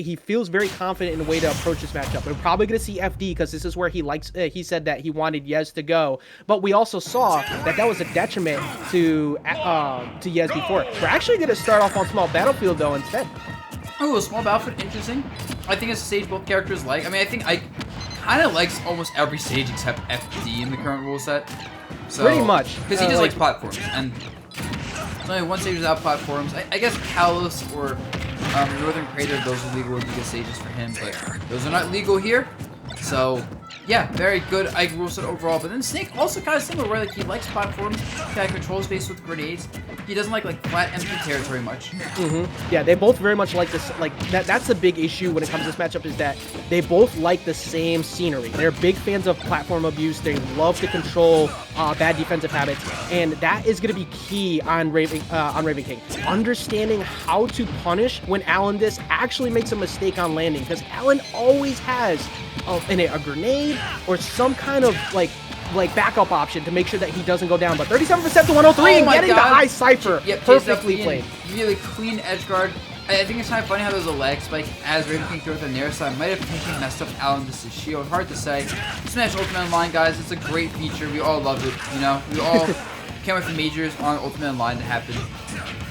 he feels very confident in the way to approach this matchup. We're probably going to see FD because this is where he likes. He said that he wanted Yez to go, but we also saw that that was a detriment to Yez before. We're actually going to start off on small battlefield though instead. Oh, a small battlefield, interesting. I think it's a stage both characters like. I mean, I think I kind of likes almost every stage except FD in the current rule set. So, pretty much. Because he just likes platforms. And there's only one stage without platforms. I guess Kalos or Northern Crater, those are legal UGS stages for him, but those are not legal here. So, yeah, very good Ike rule set overall. But then Snake also kind of similar, where like he likes platforms, kind of control space with grenades. He doesn't like flat empty territory much. Yeah, they both very much like this. Like that's the big issue when it comes to this matchup is that they both like the same scenery. They're big fans of platform abuse. They love to control bad defensive habits, and that is going to be key on Ravenking. Understanding how to punish when AlanDiss actually makes a mistake on landing, because Alan always has a grenade or some kind of like backup option to make sure that he doesn't go down. But 37% to 103 and getting the high cipher. Yep, perfectly played. Really clean edge guard. I think it's kind of funny how there's a lag spike as Ravenking throws the near side. Might have potentially messed up AlanDiss' shield. Hard to say. Smash Ultimate Online, guys. It's a great feature. We all love it. You know, we all can't wait for majors on Ultimate Online to happen.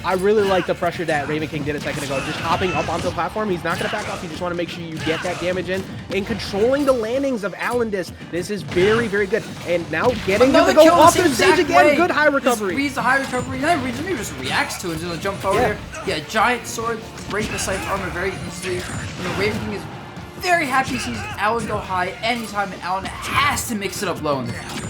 I really like the pressure that Ravenking did a second ago. Just hopping up onto the platform. He's not going to back off. You just want to make sure you get that damage in. And controlling the landings of AlanDiss. This is very, very good. And now getting him to go off the stage again. Way. Good high recovery. Reads the high recovery. Then he just reacts to it. Just jump over there. Yeah, giant sword. Break the Scythe armor very easily. You know, Ravenking is very happy he sees Alan go high anytime, and Alan has to mix it up low in the future.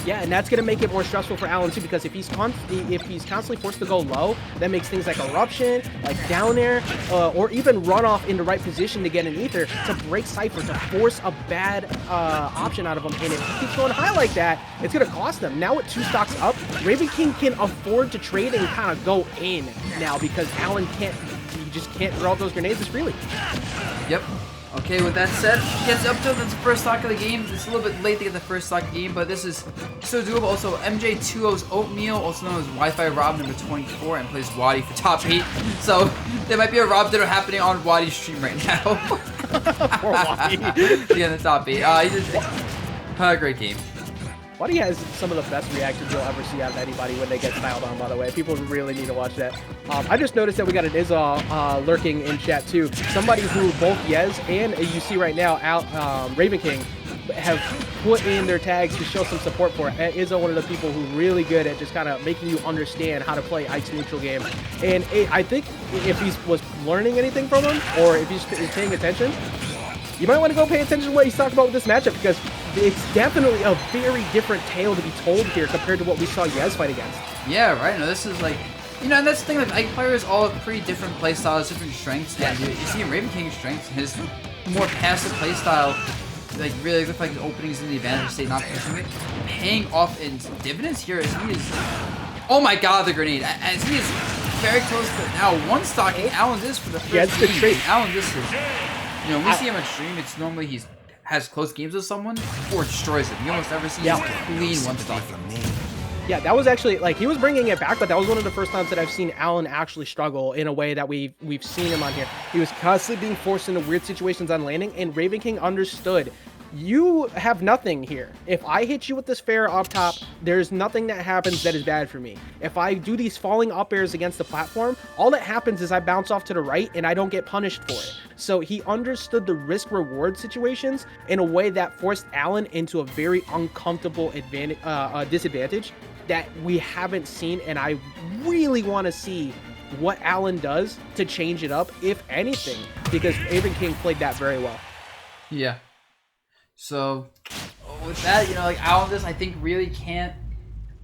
Yeah, and that's going to make it more stressful for Alan too, because if he's constantly forced to go low, that makes things like Eruption, like down air, or even run off in the right position to get an ether to break Cypher, to force a bad option out of him. And if he keeps going high like that, it's going to cost them. Now with 2 stocks up, Ravenking can afford to trade and kind of go in now, because Alan just can't throw out those grenades as freely. Yep. Okay, with that said, gets up to the first stock of the game. It's a little bit late to get the first stock of the game, but this is so doable. Also, MJ20's Oatmeal, also known as Wi-Fi Rob number 24, and plays Wadi for top 8. So there might be a Rob dinner happening on Wadi's stream right now. Poor Wadi. Yeah, the top 8. He did great game. Wadi has some of the best reactions you'll ever see out of anybody when they get styled on, by the way. People really need to watch that. I just noticed that we got an Izza lurking in chat too. Somebody who both Yez and you see right now, Ravenking, have put in their tags to show some support for. Izza, one of the people who's really good at just kind of making you understand how to play Ike's neutral game. And I think if he was learning anything from him, or if he's paying attention, you might want to go pay attention to what he's talking about with this matchup, because it's definitely a very different tale to be told here compared to what we saw Yez fight against. Yeah, right. No, this is like, you know, and that's the thing, like, Ike players all have pretty different playstyles, different strengths. Yeah. And you see Ravenking's strengths, his more passive playstyle, like, really look like the openings in the advantage state, not pushing it, paying off in dividends here as he is, oh my god, the grenade, as he is very close to now one stocking AlanDiss for the first game. AlanDiss is, you know, when we see him on stream, it's normally he has close games with someone or destroys it. You almost never see him clean one stock. Yeah, that was actually, like, he was bringing it back, but that was one of the first times that I've seen Alan actually struggle in a way that we've seen him on here. He was constantly being forced into weird situations on landing, and Ravenking understood. You have nothing here. If I hit you with this fair up top, there's nothing that happens that is bad for me. If I do these falling up airs against the platform, all that happens is I bounce off to the right and I don't get punished for it. So he understood the risk-reward situations in a way that forced Alan into a very uncomfortable disadvantage that we haven't seen, and I really want to see what Alan does to change it up, if anything, because Ravenking played that very well. Yeah. So, with that, you know, like, AlanDiss, I think, really can't...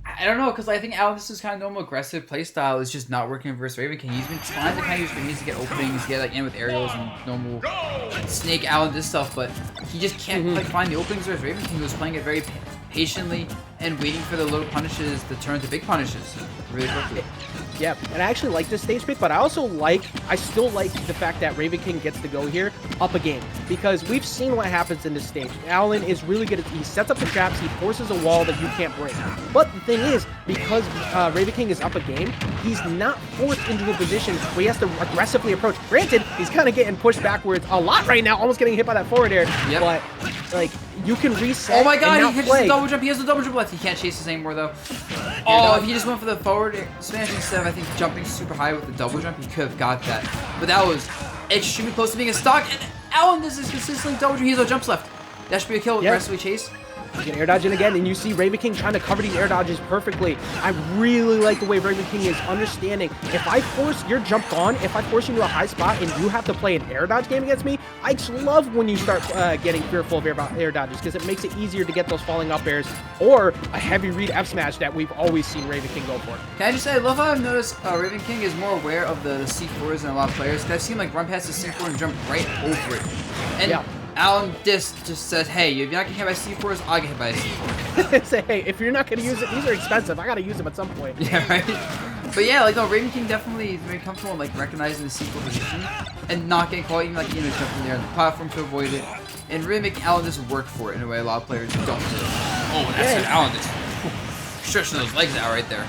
I don't know, because I think AlanDiss' kind of normal aggressive playstyle is just not working versus Ravenking. He's been trying to kind of use grenades to get openings, get, like, in with aerials and normal snake AlanDiss stuff, but he just can't, like, find the openings versus Ravenking, who's playing it very patiently and waiting for the little punishes to turn to big punishes really quickly. Yeah, and I actually like this stage pick, but I still like the fact that Ravenking gets to go here up a game, because we've seen what happens in this stage. Alan is really good he sets up the traps, he forces a wall that you can't break. But the thing is, because Ravenking is up a game, he's not forced into a position where he has to aggressively approach. Granted, he's kind of getting pushed backwards a lot right now, almost getting hit by that forward air, but like, you can reset. Oh my god, and he catches the double jump. He has the double jump left. He can't chase this anymore though. Oh, if he just went for the forward smash instead of, I think, jumping super high with the double jump, he could have got that. But that was extremely close to being a stock. And AlanDiss is consistently double jump. He has no jumps left. That should be a kill with aggressively chase. You can air dodge in again, and you see Ravenking trying to cover these air dodges perfectly. I really like the way Ravenking is understanding. If I force your jump gone, if I force you into a high spot and you have to play an air dodge game against me, I just love when you start getting fearful of air dodges, because it makes it easier to get those falling up airs or a heavy read F smash that we've always seen Ravenking go for. Can I just say, I love how I've noticed Ravenking is more aware of the C4s than a lot of players, because I've seen like run past the C4 and jump right over it. And AlanDiss just says, hey, if you're not getting hit by C4s, I'll get hit by a C4. Say, hey, if you're not going to use it, these are expensive. I got to use them at some point. Yeah, right? But yeah, like, no, Ravenking definitely is very comfortable in, like, recognizing the C4 position and not getting caught, even, like, you know, jumping there on the platform to avoid it. And really making AlanDiss work for it in a way a lot of players don't do. Oh, that's AlanDiss. Stretching those legs out right there.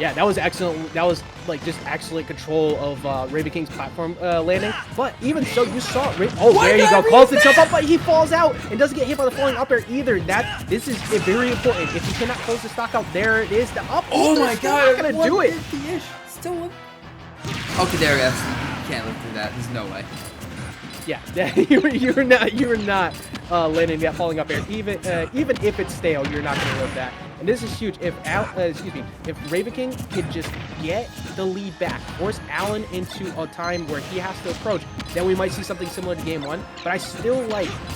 Yeah, that was excellent. That was like just excellent control of Ravenking's platform landing. But even so, you saw there you go. Calls the jump up, but he falls out and doesn't get hit by the falling up air either. This is very important. If you cannot close the stock out, there it is. The up. Oh my god! Not gonna do it. Still one. Okay, there we go. You can't live through that. There's no way. Yeah, you're not landing that falling up air. Even if it's stale, you're not gonna live that. And this is huge. If Ravenking could just get the lead back, force Alan into a time where he has to approach, then we might see something similar to game one. But I still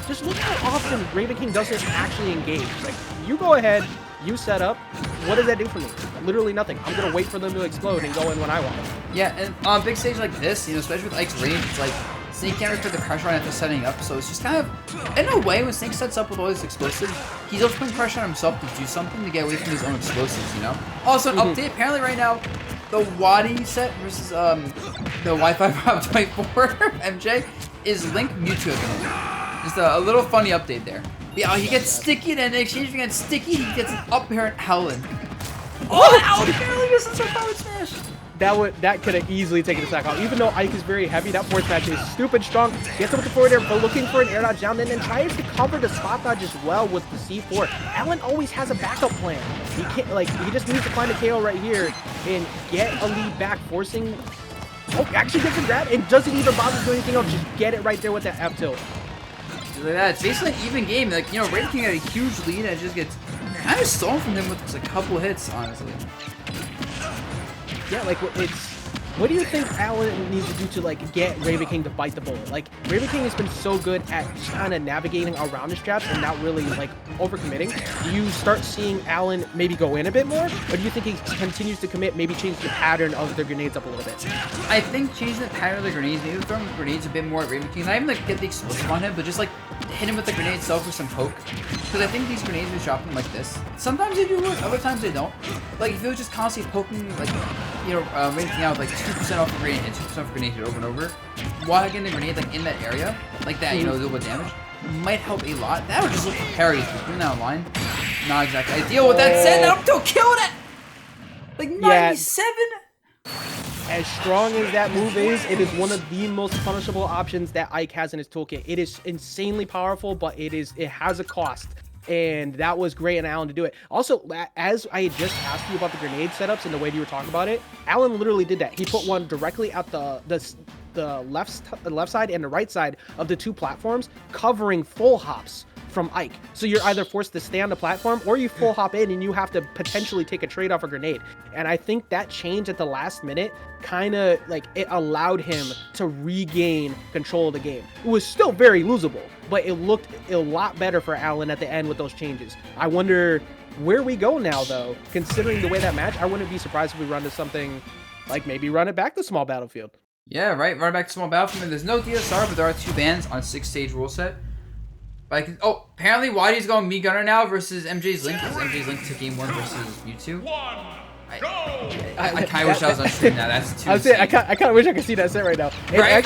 just look how often Ravenking doesn't actually engage. Like, you go ahead, you set up. What does that do for me? Literally nothing. I'm gonna wait for them to explode and go in when I want. Yeah, and on a big stage like this, you know, especially with Ike's range, it's like Snake can't put the pressure on after setting up, so it's just kind of, in a way, when Snake sets up with all his explosives, he's also putting pressure on himself to do something to get away from his own explosives, you know? Also, an update, apparently right now, the Wadi set versus the Wi-Fi Rob 24 MJ is Link Mewtwo at the moment. Just a little funny update there. Yeah, he gets sticky, and in exchange for getting sticky, he gets an up air and Howlin'. Oh, Alan barely gets into a forward smash! That could have easily taken a sack off. Even though Ike is very heavy, that forward smash is stupid strong. Gets him with the forward air, but looking for an air dodge down, and then tries to cover the spot dodge as well with the C4. Alan always has a backup plan. He can't, like, he just needs to find a KO right here and get a lead back, forcing. Oh, actually gets a grab and doesn't even bother to do anything else. Just get it right there with that F tilt. Look at that. It's basically an even game. Like, you know, Ravenking had a huge lead and it just gets kind of stolen from him with just a couple hits, honestly. Yeah, like, what do you think Alan needs to do to, like, get Ravenking to bite the bullet? Like, Ravenking has been so good at kind of navigating around his traps and not really, like, overcommitting. Do you start seeing Alan maybe go in a bit more? Or do you think he continues to commit, maybe change the pattern of the grenades up a little bit? I think changing the pattern of the grenades, maybe throwing grenades a bit more at Ravenking. Not even, like, get the explosive on him, but just, like, hit him with the grenade itself with some poke. Because I think these grenades are dropping like this. Sometimes they do work, other times they don't. Like, if it was just constantly poking, like, you know, Ravenking out, like, 2% off the grenade and 2% off the grenade hit over and over, while getting the grenade, like, in that area, like that, you know, a little bit of damage, might help a lot. That would just look for parries, but doing that online, not exactly ideal. With that said, up to killed it! Like, 97? As strong as that move is, it is one of the most punishable options that Ike has in his toolkit. It is insanely powerful, but it has a cost. And that was great on Alan to do it. Also, as I had just asked you about the grenade setups and the way you were talking about it, Alan literally did that. He put one directly at the left side and the right side of the two platforms, covering full hops from Ike. So you're either forced to stay on the platform or you full hop in and you have to potentially take a trade off a grenade. And I think that change at the last minute kind of, like, it allowed him to regain control of the game. It was still very losable, but it looked a lot better for Alan at the end with those changes. I wonder where we go now, though, considering the way that match. I wouldn't be surprised if we run to something like maybe run it back to small battlefield. Yeah, right. Run it back to small battlefield. There's no DSR, but there are 2 bans on a 6-stage rule set. But apparently Wadi's going Me Gunner now versus MJ's Link, because MJ's Link took game 1 versus Mewtwo. I kind of wish I was on stream now. That's too. I kind of wish I could see that set right now. And Right.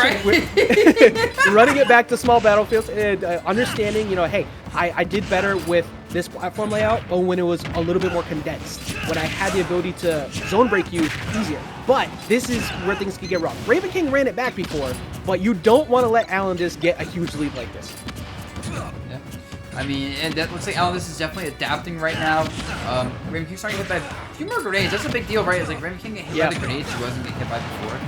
running it back to small battlefields and understanding, you know, hey, I did better with this platform layout, but when it was a little bit more condensed, when I had the ability to zone break you easier. But this is where things can get wrong. Ravenking ran it back before, but you don't want to let AlanDiss get a huge lead like this. Yeah. I mean, and that looks like AlanDiss is definitely adapting right now. Ravenking's starting to hit by a few more grenades. That's a big deal, right? It's like Ravenking get hit by the grenades he wasn't getting hit by before.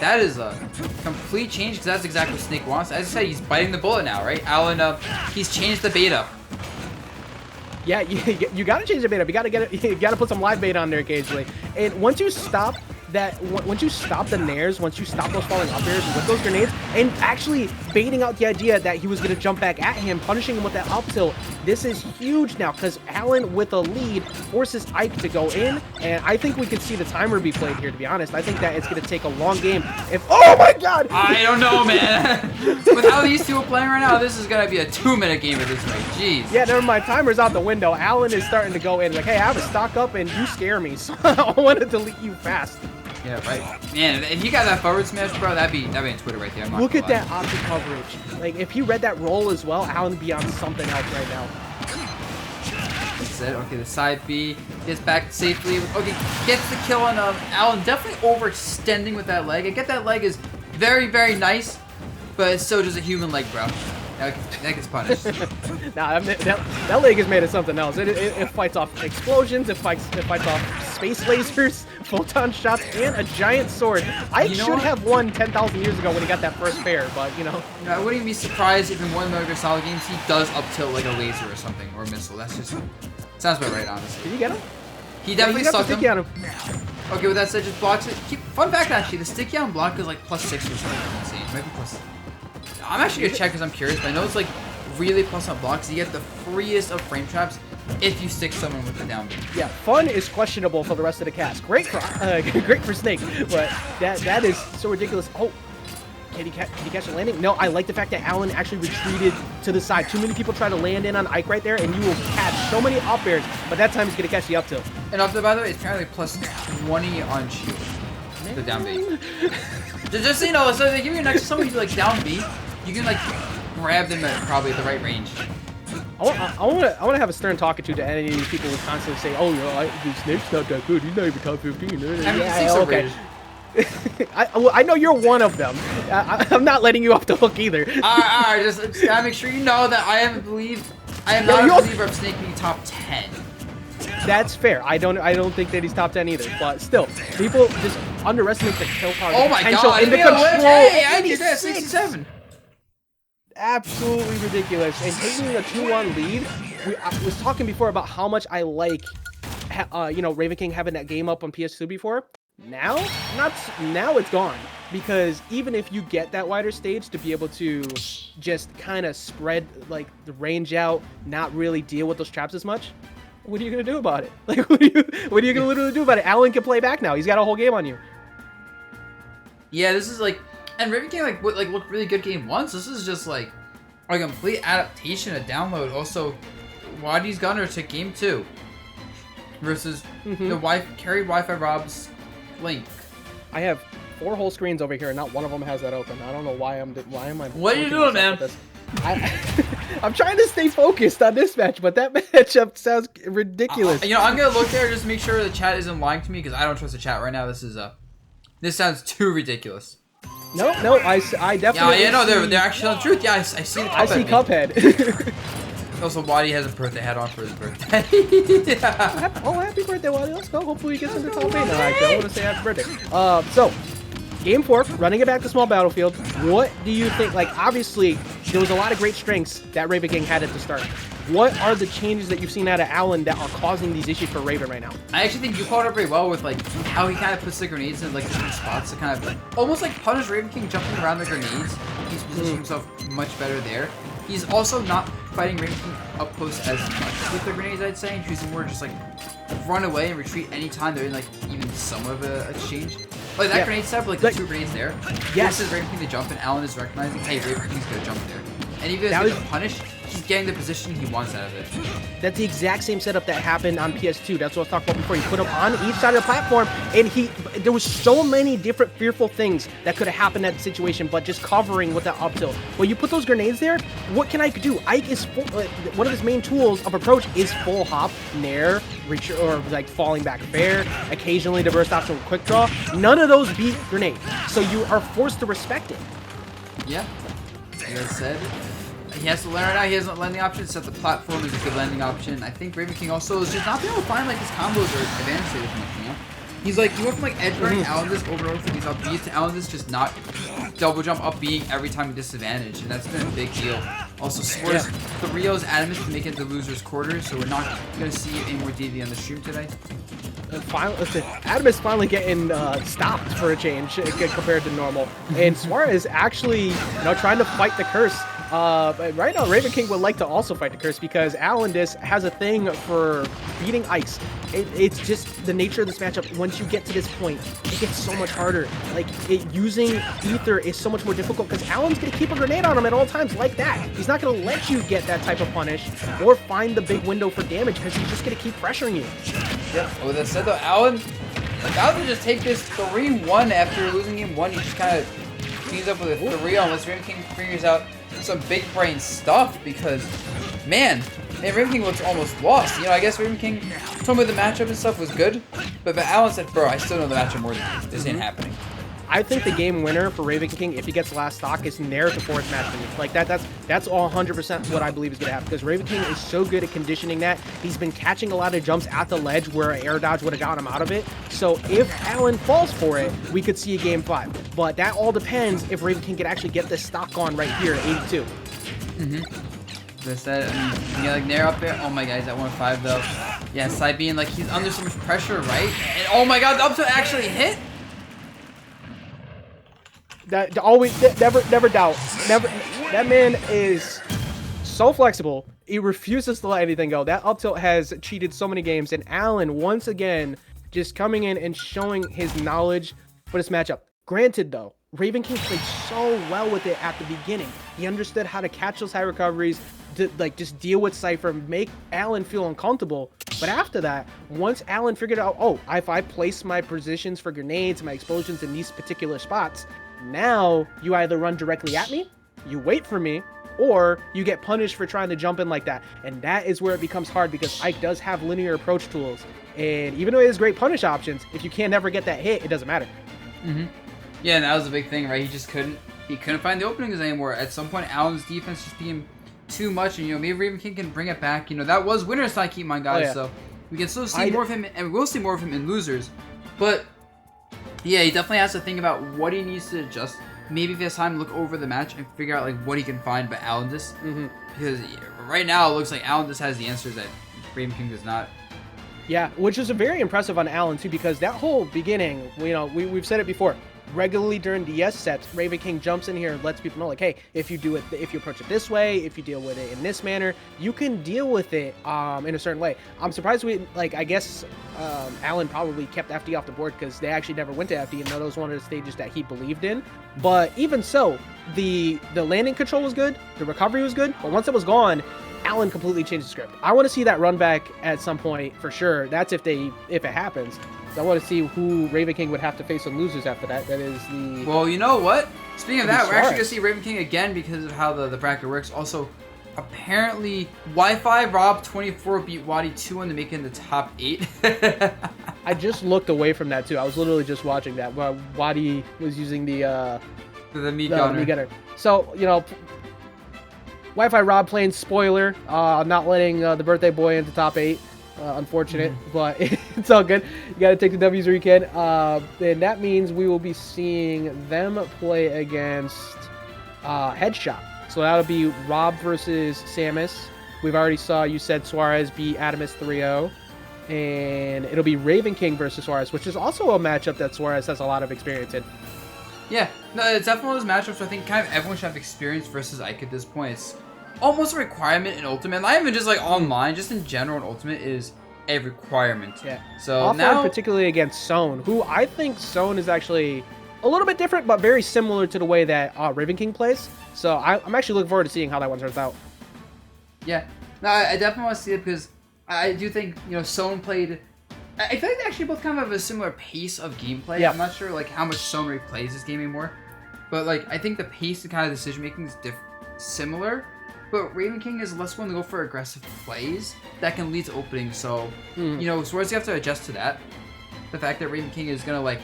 That is a complete change because that's exactly what Snake wants. As I said, he's biting the bullet now, right? Alan, he's changed the beta. Yeah, you gotta change the beta. You gotta get it. You gotta put some live bait on there occasionally. And once you stop the nairs, once you stop those falling up airs with those grenades, and actually baiting out the idea that he was gonna jump back at him, punishing him with that up tilt, this is huge now because Alan with a lead forces Ike to go in, and I think we could see the timer be played here. To be honest, I think that it's gonna take a long game. Oh my God! I don't know, man. With how these two are playing right now, this is gonna be a 2-minute game at this rate. Jeez. Yeah, never mind. Timer's out the window. Alan is starting to go in like, hey, I have a stock up and you scare me, so I want to delete you fast. Yeah, right. Man, if you got that forward smash, bro, that'd be on Twitter right there. Look at that optic coverage. Like, if he read that roll as well, Alan would be on something else right now. That's it. Okay, the side B gets back safely. Okay, gets the kill on Alan. Definitely overextending with that leg. I get that leg is very, very nice, but it's still just a human leg, bro. That gets punished. Nah, that leg is made of something else. It fights off explosions, it fights off space lasers, photon shots, and a giant sword. I should have won 10,000 years ago when he got that first pair, but you know. I wouldn't be surprised if in one of the Metal Gear Solid games he does up tilt like a laser or something, or a missile. That's just sounds about right, honestly. Did you get him? He definitely sucked him. On him. Okay, with that said, just blocks it. Fun fact, actually, the sticky on block is like +6 or something. Insane. Maybe plus. I'm actually gonna check because I'm curious, but I know it's like really plus on blocks. You get the freest of frame traps if you stick someone with the down B. Yeah, fun is questionable for the rest of the cast. Great for Snake, but that is so ridiculous. Oh, can he catch the landing? No, I like the fact that Alan actually retreated to the side. Too many people try to land in on Ike right there, and you will catch so many up airs, but that time he's gonna catch the up tilt. And up tilt, by the way, it's apparently +20 on shield. The down B. Just so you know, so they give you next to someone who's like down B, you can like grab them at probably the right range. I want to have a stern talking to any of these people who constantly say, "Oh, you know, Snake's not that good. He's not even top 15." I mean, yeah, okay. I know you're one of them. I'm not letting you off the hook either. All right, just gotta make sure you know that I am not a believer of Snake being top 10. That's fair. I don't think that he's top 10 either. But still, people just underestimate the kill power. Oh my God! And the control. Hey, I need that 67. Absolutely ridiculous. And taking a 2-1 lead, I was talking before about how much I like, you know, Ravenking having that game up on PS2 before. Now it's gone, because even if you get that wider stage to be able to just kind of spread like the range out, not really deal with those traps as much, what are you gonna do about it? Like, what are you gonna literally do about it? Alan can play back now. He's got a whole game on you. Yeah, this is like, and Ravenking looked really good game once. This is just like a complete adaptation, a download. Also, Wadi's Gunner to game 2 versus the carried Wi-Fi Rob's Link. I have 4 whole screens over here, and not one of them has that open. I don't know why am I? What are you doing, man? I'm trying to stay focused on this match, but that matchup sounds ridiculous. You know, I'm gonna look there just to make sure the chat isn't lying to me, because I don't trust the chat right now. This sounds too ridiculous. No, I definitely. Yeah, no, they're actually the truth. Yeah, I see the Cuphead. I see Cuphead. Also, Wadi has a birthday hat on for his birthday. Oh, happy birthday, Wadi. Let's go. Hopefully he gets into top 8. No, actually, I want to say happy birthday. So, game 4, running it back to small battlefield. What do you think? Like, obviously, there was a lot of great strengths that Ravenking had at the start. What are the changes that you've seen out of Alan that are causing these issues for Raven right now? I actually think you called it very well with like how he kind of puts the grenades in like different spots to kind of almost like punish Ravenking jumping around the grenades. He's positioning himself much better there. He's also not fighting Ravenking up close as much with the grenades, I'd say, and choosing more just like run away and retreat anytime they're in like even somewhat of a exchange. Like that grenade setup, like the 2 grenades there. Yes. Forces Ravenking to jump, and Alan is recognizing, hey, Ravenking's gonna jump there. And even if he gets punished, he's getting the position he wants out of it. That's the exact same setup that happened on PS2. That's what I was talking about before. You put him on each side of the platform, and there was so many different fearful things that could have happened in that situation, but just covering with that up tilt. Well, you put those grenades there, what can Ike do? Ike is one of his main tools of approach is full hop, nair, reach, or like falling back fair, occasionally the burst option with quick draw. None of those beat grenade, so you are forced to respect it. Yeah, like I said, he has to learn right now. He has a landing option, so the platform is a good landing option. I think Ravenking also is just not being able to find like his combos or advantage as much, you know? He's like, he went from like edge guarding AlanDiss over with these up Bs to AlanDiss just not double jump up B every time he disadvantage, and that's been a big deal. Also, Swar's the Rio's adamant to make it the loser's quarter, so we're not going to see any more DV on the stream today. Finally, listen, Adam is finally getting stopped for a change compared to normal, and Suarez actually, trying to fight the curse. Right now, Ravenking would like to also fight the curse because AlanDiss has a thing for beating ice. It's just the nature of this matchup. Once you get to this point, it gets so much harder. Like, using Ether is so much more difficult because Alan's going to keep a grenade on him at all times like that. He's not going to let you get that type of punish or find the big window for damage because he's just going to keep pressuring you. Yeah. With that said, though, Alan to just take this 3-1 after losing game 1. He just kind of cleans up with a 3 unless Ravenking figures out some big brain stuff because, man, Ravenking looks almost lost. I guess Ravenking told me the matchup and stuff was good, but Alan said, bro, I still know the matchup more than this. This ain't happening. I think the game winner for Ravenking, if he gets last stock, is nair to force match finish. Like that's all 100% what I believe is going to happen because Ravenking is so good at conditioning that. He's been catching a lot of jumps at the ledge where an air dodge would have gotten him out of it. So if Alan falls for it, we could see a game 5. But that all depends if Ravenking can actually get this stock on right here at 82. This that, like nair up there. Oh my god, he's at 1-5 though. Yeah, side being like he's under so much pressure, right? And oh my god, the up tilt actually hit. That always never doubt. That man is so flexible. He refuses to let anything go. That up tilt has cheated so many games, and Alan once again just coming in and showing his knowledge for this matchup. Granted though, Ravenking played so well with it at the beginning. He understood how to catch those high recoveries, to just deal with Cypher, make Alan feel uncomfortable. But after that, once Alan figured out, oh, if I place my positions for grenades, my explosions in these particular spots, now you either run directly at me, you wait for me, or you get punished for trying to jump in like that. And that is where it becomes hard because Ike does have linear approach tools. And even though he has great punish options, if you can't ever get that hit, it doesn't matter. Yeah, and that was a big thing, right? He just couldn't find the openings anymore. At some point, Alan's defense just became too much, and maybe Ravenking can bring it back. That was winner's side, keep in mind, guys. So we can still see more of him, and we will see more of him in losers. But yeah, he definitely has to think about what he needs to adjust. Maybe if he has time to look over the match and figure out like what he can find by AlanDiss. Because right now it looks like AlanDiss has the answers that Ravenking does not. Yeah, which is very impressive on Alan too, because that whole beginning, we've said it before. Regularly during DS sets, Ravenking jumps in here and lets people know, like, hey, if you approach it this way, if you deal with it in this manner, you can deal with it in a certain way. I'm surprised I guess Alan probably kept FD off the board because they actually never went to FD, and that was one of the stages that he believed in. But even so, the landing control was good, the recovery was good, but once it was gone, Alan completely changed the script. I want to see that run back at some point for sure. That's if it happens. I want to see who Ravenking would have to face on losers after that. That is the... Well, you know what? Speaking of that, we're actually going to see Ravenking again because of how the bracket works. Also, apparently, Wi-Fi Rob 24 beat Wadi 2-1 to make it in the top 8. I just looked away from that, too. I was literally just watching that while Wadi was using the meat gunner. So, Wi-Fi Rob playing spoiler, not letting the birthday boy into top 8. Unfortunate, but it's all good. You got to take the W's where you can. And that means we will be seeing them play against Headshot. So that'll be Rob versus Samus. We've already you said Suarez beat Adamus 3-0. And it'll be Ravenking versus Suarez, which is also a matchup that Suarez has a lot of experience in. Yeah, no, it's definitely one of those matchups I think kind of everyone should have experience versus Ike at this point. It's almost a requirement in Ultimate. Not even just like online, just in general in Ultimate is a requirement. Yeah. So Offline, now, particularly against Sohn, who I think Sohn is actually a little bit different, but very similar to the way that Ravenking plays. So I'm actually looking forward to seeing how that one turns out. Yeah, no, I definitely want to see it because I do think, you know, Sohn played. I feel like they actually both kind of have a similar pace of gameplay. Yeah. I'm not sure like how much Sohn really plays this game anymore, but like I think the pace and kind of decision making is similar. But Ravenking is less willing to go for aggressive plays that can lead to openings. So you know, Swords have to adjust to that. The fact that Ravenking is gonna like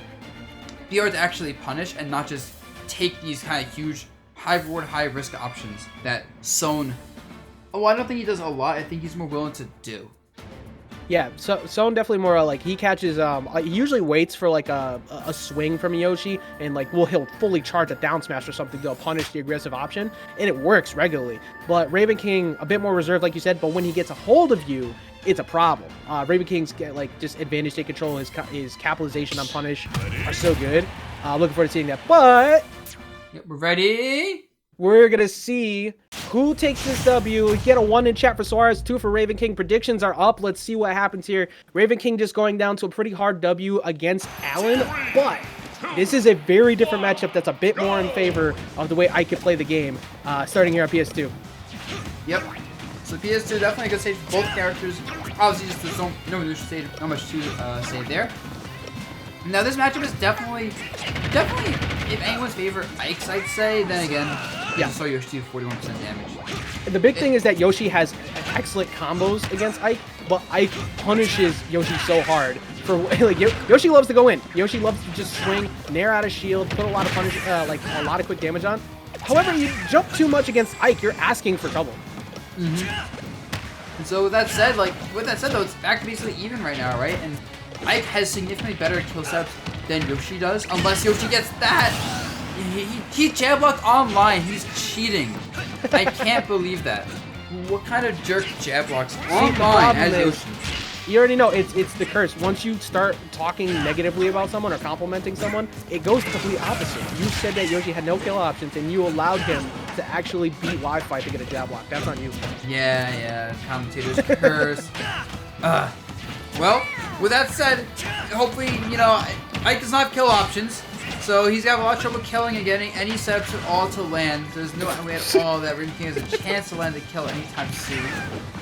be able to actually punish and not just take these kind of huge high reward, high risk options that Sohn. Oh, I don't think he does a lot. I think he's more willing to do. Yeah, so Sohn definitely more like he catches. He usually waits for like a swing from Yoshi, and like he'll fully charge a down smash or something to punish the aggressive option, and it works regularly. But Ravenking a bit more reserved, like you said. But when he gets a hold of you, it's a problem. Ravenking's like just advantage state control, his capitalization on punish are so good. Looking forward to seeing that. But Yep, we're ready. we're gonna see who takes this W. Get a 1 in chat for Suarez, 2 for Ravenking. Predictions are up. Let's see what happens here. Ravenking just going down to a pretty hard W against Alan, but this is a very different matchup that's a bit more in favor of the way I could play the game, starting here on PS2. Yep. So PS2 definitely a good stage for both characters. Obviously, just there's no neutral stage, not much to say there. Now this matchup is definitely, if anyone's favorite Ike's, I'd say. Then again, yeah. So Yoshi do 41% damage. The big thing is that Yoshi has excellent combos against Ike, but Ike punishes Yoshi so hard. For like Yoshi loves to go in. Yoshi loves to just swing, nair out of shield, put a lot of punish, like a lot of quick damage on. However, you jump too much against Ike, you're asking for trouble. And so with that said, though, it's back to basically even right now, right? And Ike has significantly better kill sets than Yoshi does, unless Yoshi gets that. He jab blocked online. He's cheating. I can't believe that. What kind of jerk jab blocks online as Yoshi? You already know it's the curse. Once you start talking negatively about someone or complimenting someone, it goes the complete opposite. You said that Yoshi had no kill options, and you allowed him to actually beat Wi-Fi to get a jab block. That's on you. Yeah, commentator's curse. Well, with that said, hopefully, you know, Ike does not have kill options, so he's got a lot of trouble killing and getting any setups at all to land. There's no way at all that Ravenking has a chance to land a kill anytime soon.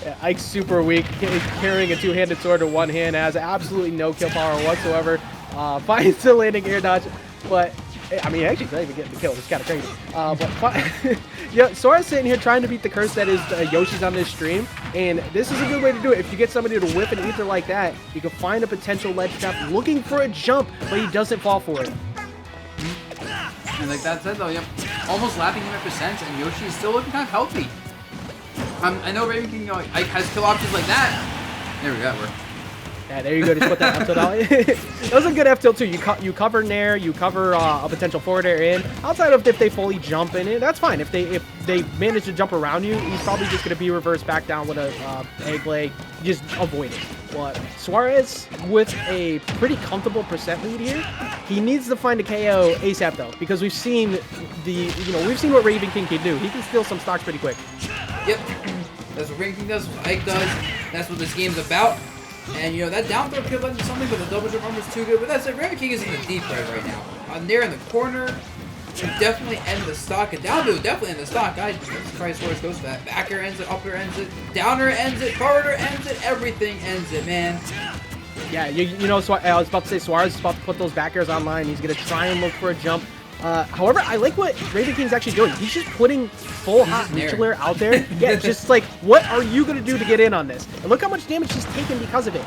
Yeah, Ike's super weak. He's carrying a two-handed sword in one hand, has absolutely no kill power whatsoever. Finds the landing air dodge, but I mean, actually, he's not even getting the kill. It's kind of crazy. But yeah, Sora's sitting here trying to beat the curse that is Yoshi's on this stream, and this is a good way to do it. If you get somebody to whip an ether like that, you can find a potential ledge trap looking for a jump, but he doesn't fall for it. And like that said, though, yep, almost lapping 100%, and Yoshi is still looking kind of healthy. I know Ravenking, you know, Ike has kill options like that. There we go. Yeah, there you go. Just put that F tilt out. That was a good F tilt too. You cover nair, you cover a potential forward air in. Outside of if they fully jump in it, that's fine. If they manage to jump around you, he's probably just gonna be reversed back down with a egg leg. Just avoid it. But Suarez with a pretty comfortable percent lead here. He needs to find a KO ASAP though, because we've seen we've seen what Ravenking can do. He can steal some stocks pretty quick. Yep, that's what Ravenking does. What Ike does. That's what this game's about. And, you know, that down throw could have led to something, but the double jump arm was too good. But that's it. Ravenking is in the deep right now. I'm there in the corner. Definitely end the stock. And down to definitely end the stock. I'm surprised Suarez goes for that. Back air ends it, up air ends it, down air ends it, forward air ends it, everything ends it, man. Yeah, you know, I was about to say Suarez is about to put those back airs online. He's going to try and look for a jump. However, I like what Ravenking's actually doing. He's just putting full hot neutral air out there. Yeah, just like, what are you going to do to get in on this? And look how much damage he's taken because of it.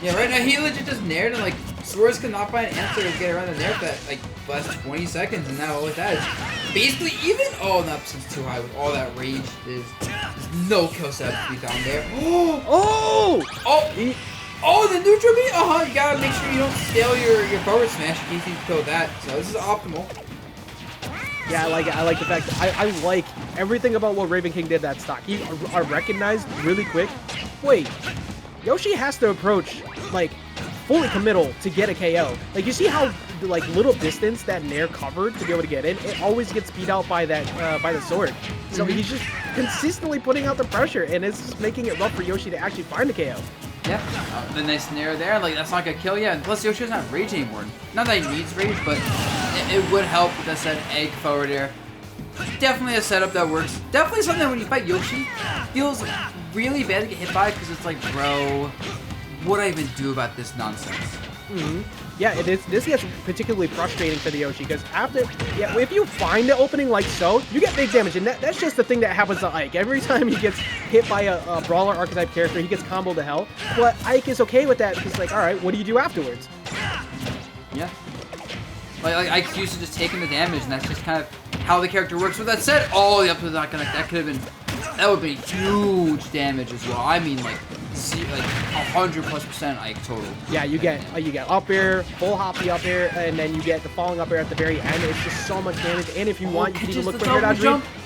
Yeah, right now he legit just naired, and like Suarez could not find an answer to get around the nair for that like last 20 seconds, and now with that is basically even. Oh, no, since too high with all that rage. There's no kill set to be found there. Oh, the neutral beat? You gotta make sure you don't scale your forward smash in case you kill that. So this is optimal. Yeah, I like it. I like the fact that I like everything about what Ravenking did that stock. He recognized really quick. Wait, Yoshi has to approach like fully committal to get a KO. Like you see how like little distance that nair covered to be able to get in. It always gets beat out by that by the sword. So he's just consistently putting out the pressure, and it's making it rough for Yoshi to actually find a KO. Yeah, the nice nair there. Like that's not gonna kill you. And plus Yoshi doesn't have rage anymore. Not that he needs rage, but it would help with that said egg forward air. Definitely a setup that works. Definitely something that when you fight Yoshi, feels really bad to get hit by because it's like, bro, what do I even do about this nonsense? Yeah, it is. This gets particularly frustrating for the Yoshi because if you find the opening like so, you get big damage, and that's just the thing that happens to Ike. Every time he gets hit by a brawler archetype character, he gets comboed to hell. But Ike is okay with that because, like, all right, what do you do afterwards? Yeah. Like Ike's used to just taking the damage, and that's just kind of how the character works. With that said, the up to the connect, that could have been, that would be huge damage as well. I mean, like 100+% Ike total. Yeah, you get up air, full hoppy up air, and then you get the falling up air at the very end. It's just so much damage. And if you want, you can even look for air dodge.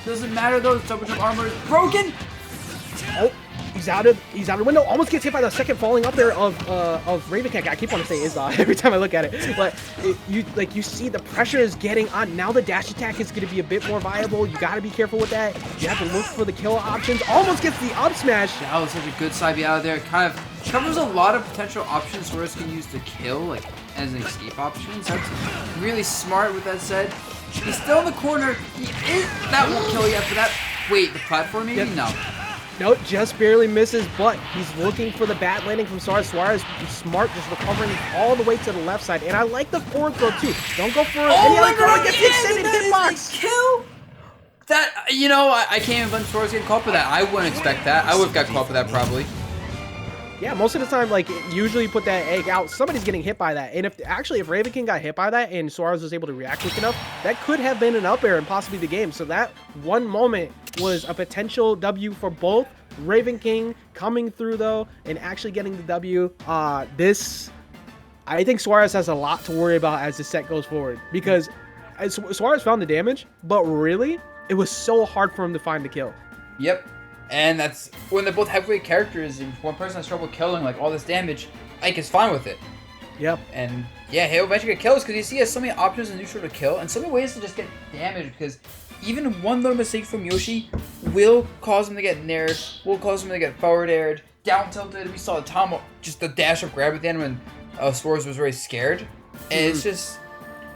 Doesn't matter though. The double jump armor is broken. Oh, he's out of window. Almost gets hit by the second falling up air of Ravenking. I keep wanting to say Izza every time I look at it, but you see the pressure is getting on. Now the dash attack is going to be a bit more viable. You got to be careful with that. You have to look for the kill options. Almost gets the up smash. That was such a good side B out of there. It kind of covers a lot of potential options Swerves can use to kill, like as an escape options. That's really smart. With that said, he's still in the corner. That won't kill you after that. Wait, the platform maybe? Yep. No. Nope, just barely misses, but he's looking for the bat landing from Suarez. Suarez is smart, just recovering all the way to the left side. And I like the forward throw, too. Don't go for any other throw. Get the extended hitbox. Kill? That, you know, I can't even let Suarez get caught for that. I wouldn't expect that. I would have got caught for that, probably. Yeah, most of the time, like, usually you put that egg out, somebody's getting hit by that. And if Ravenking got hit by that and Suarez was able to react quick enough, that could have been an up air and possibly the game. So that one moment was a potential W for both. Ravenking coming through, though, and actually getting the W. I think Suarez has a lot to worry about as the set goes forward. Because Suarez found the damage, but really, it was so hard for him to find the kill. Yep. And that's when they're both heavyweight characters, and one person has trouble killing like all this damage, Ike is fine with it. Yep. And yeah, he'll eventually get kills because you see he has so many options in neutral to kill and so many ways to just get damage, because even one little mistake from Yoshi will cause him to get nared, will cause him to get forward aired, down tilted. We saw the Tom just the dash up grab at the end when Suarez was very scared. And it's just,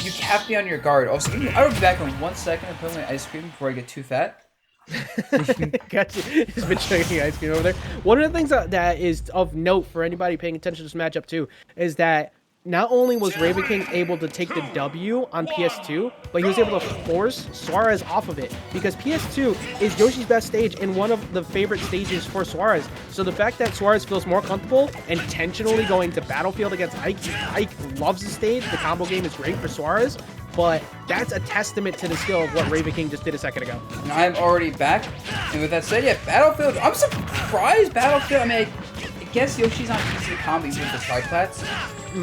you have to be on your guard. Also, I'll be back in 1 second and put my ice cream before I get too fat. Gotcha. He's been chugging ice cream over there. One of the things that is of note for anybody paying attention to this matchup too is that not only was Ravenking able to take the W on PS2, but he was able to force Suarez off of it, because PS2 is Yoshi's best stage and one of the favorite stages for Suarez. So the fact that Suarez feels more comfortable intentionally going to Battlefield against Ike loves the stage. The combo game is great for Suarez, but that's a testament to the skill of what Ravenking just did a second ago. And I'm already back. And with that said, yeah, Battlefield, I'm surprised Battlefield, I mean, I guess Yoshi's on easy combo with the triplats,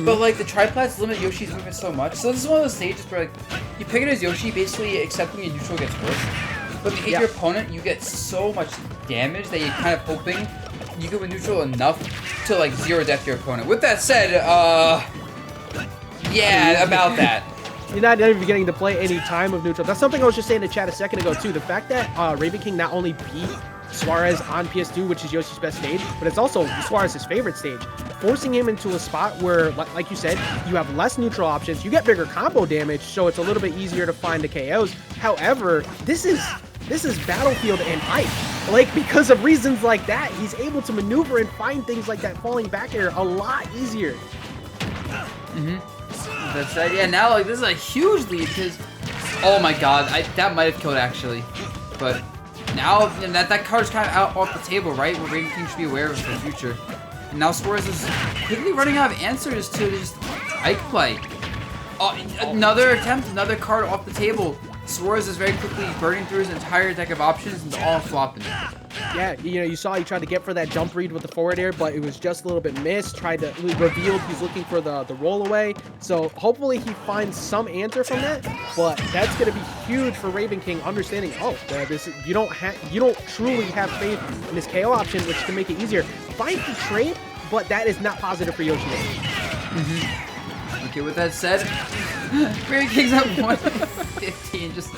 but like the triplats limit Yoshi's movement so much. So this is one of those stages where like, you pick it as Yoshi, basically accepting a neutral gets worse. But if you hit your opponent, you get so much damage that you're kind of hoping you can win neutral enough to like zero death your opponent. With that said, yeah, about that. You're not even getting to play any time of neutral. That's something I was just saying in the chat a second ago too. The fact that Ravenking not only beat Suarez on PS2, which is Yoshi's best stage, but it's also Suarez's favorite stage, forcing him into a spot where, like you said, you have less neutral options, you get bigger combo damage, so it's a little bit easier to find the KOs. However, this is Battlefield and Ike. Like, because of reasons like that, he's able to maneuver and find things like that falling back air a lot easier. That's right. Yeah, now like this is a huge lead because, oh my god, that might have killed actually, but now that card's kind of out off the table, right? What Ravenking should be aware of for the future. And now Suarez is quickly running out of answers to just Ike play. Another attempt, another card off the table. Suarez is very quickly burning through his entire deck of options and all flopping. Yeah, you know, you saw he tried to get for that jump read with the forward air, but it was just a little bit missed. Revealed he's looking for the roll away. So hopefully he finds some answer from that. But that's going to be huge for Ravenking, understanding, you don't truly have faith in this KO option, which can make it easier. Fight the trade, but that is not positive for Yoshi. Okay, with that said, Ravenking's at 115, just